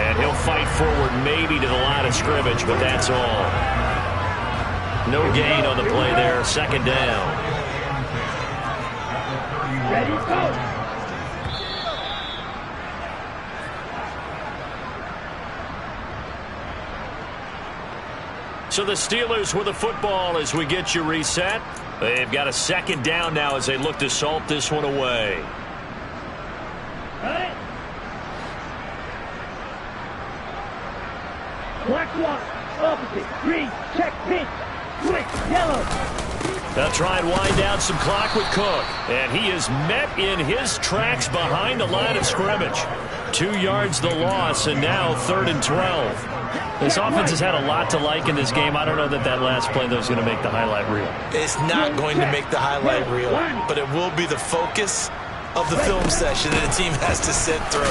C: And he'll fight forward maybe to the line of scrimmage, but that's all. No gain on the play there. Second down.
E: Ready, go!
C: So the Steelers with the football as we get you reset. They've got a second down now as they look to salt this one away.
E: Black one, opposite, green, check, pink, switch, yellow.
B: They'll try and wind down some clock with Cook. And he is met in his tracks behind the line of scrimmage. 2 yards the loss, and now 3rd and 12. This offense has had a lot to like in this game. I don't know that last play, though, is going to make the highlight reel.
D: It's not going to make the highlight reel, but it will be the focus of the film session that a team has to sit through.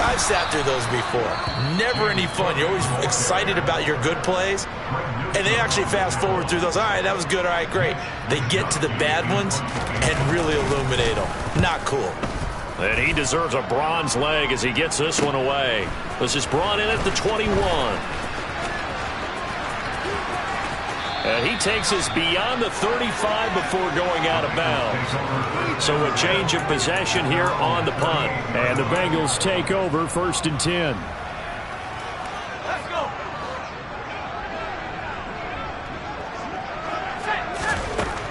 D: I've sat through those before. Never any fun. You're always excited about your good plays, and they actually fast forward through those. All right, that was good. All right, great. They get to the bad ones and really illuminate them. Not cool.
B: And he deserves a bronze leg as he gets this one away. This is brought in at the 21. And he takes us beyond the 35 before going out of bounds. So a change of possession here on the punt. And the Bengals take over 1st and 10.
E: Let's go.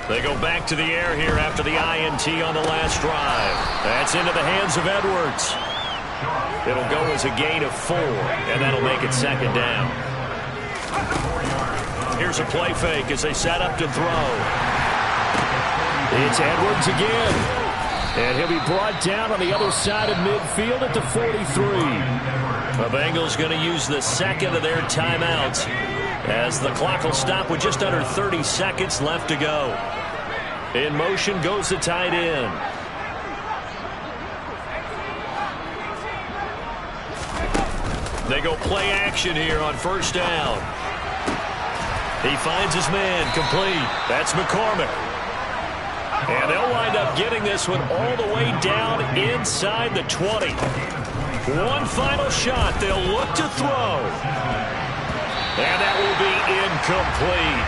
B: They go back to the air here after the INT on the last drive. That's into the hands of Edwards. It'll go as a gain of 4, and that'll make it 2nd down. Here's a play fake as they set up to throw. It's Edwards again. And he'll be brought down on the other side of midfield at the 43. The Bengals going to use the 2nd of their timeouts as the clock will stop with just under 30 seconds left to go. In motion goes the tight end. They go play action here on 1st down. He finds his man complete. That's McCormick. And they'll wind up getting this one all the way down inside the 20. One final shot. They'll look to throw. And that will be incomplete.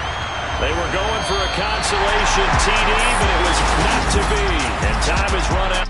B: They were going for a consolation TD, but it was not to be. And time has run out.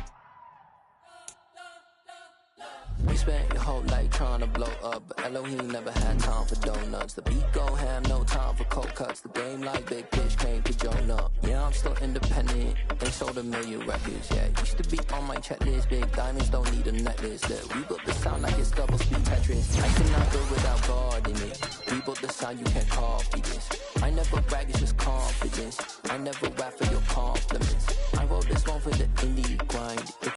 H: We spent your whole life trying to blow up, but Elohim never had time for donuts. The beat go ham, no time for cold cuts. The game like Big Fish came to Jonah. Yeah, I'm still independent. They sold 1 million records. Yeah, used to be on my checklist. Big diamonds don't need a necklace. Look, we built the sound like it's double speed Tetris. I cannot go without God in it. We built the sound, you can't copy this. I never brag, it's just confidence. I never rap for your compliments. I wrote this one for the indie.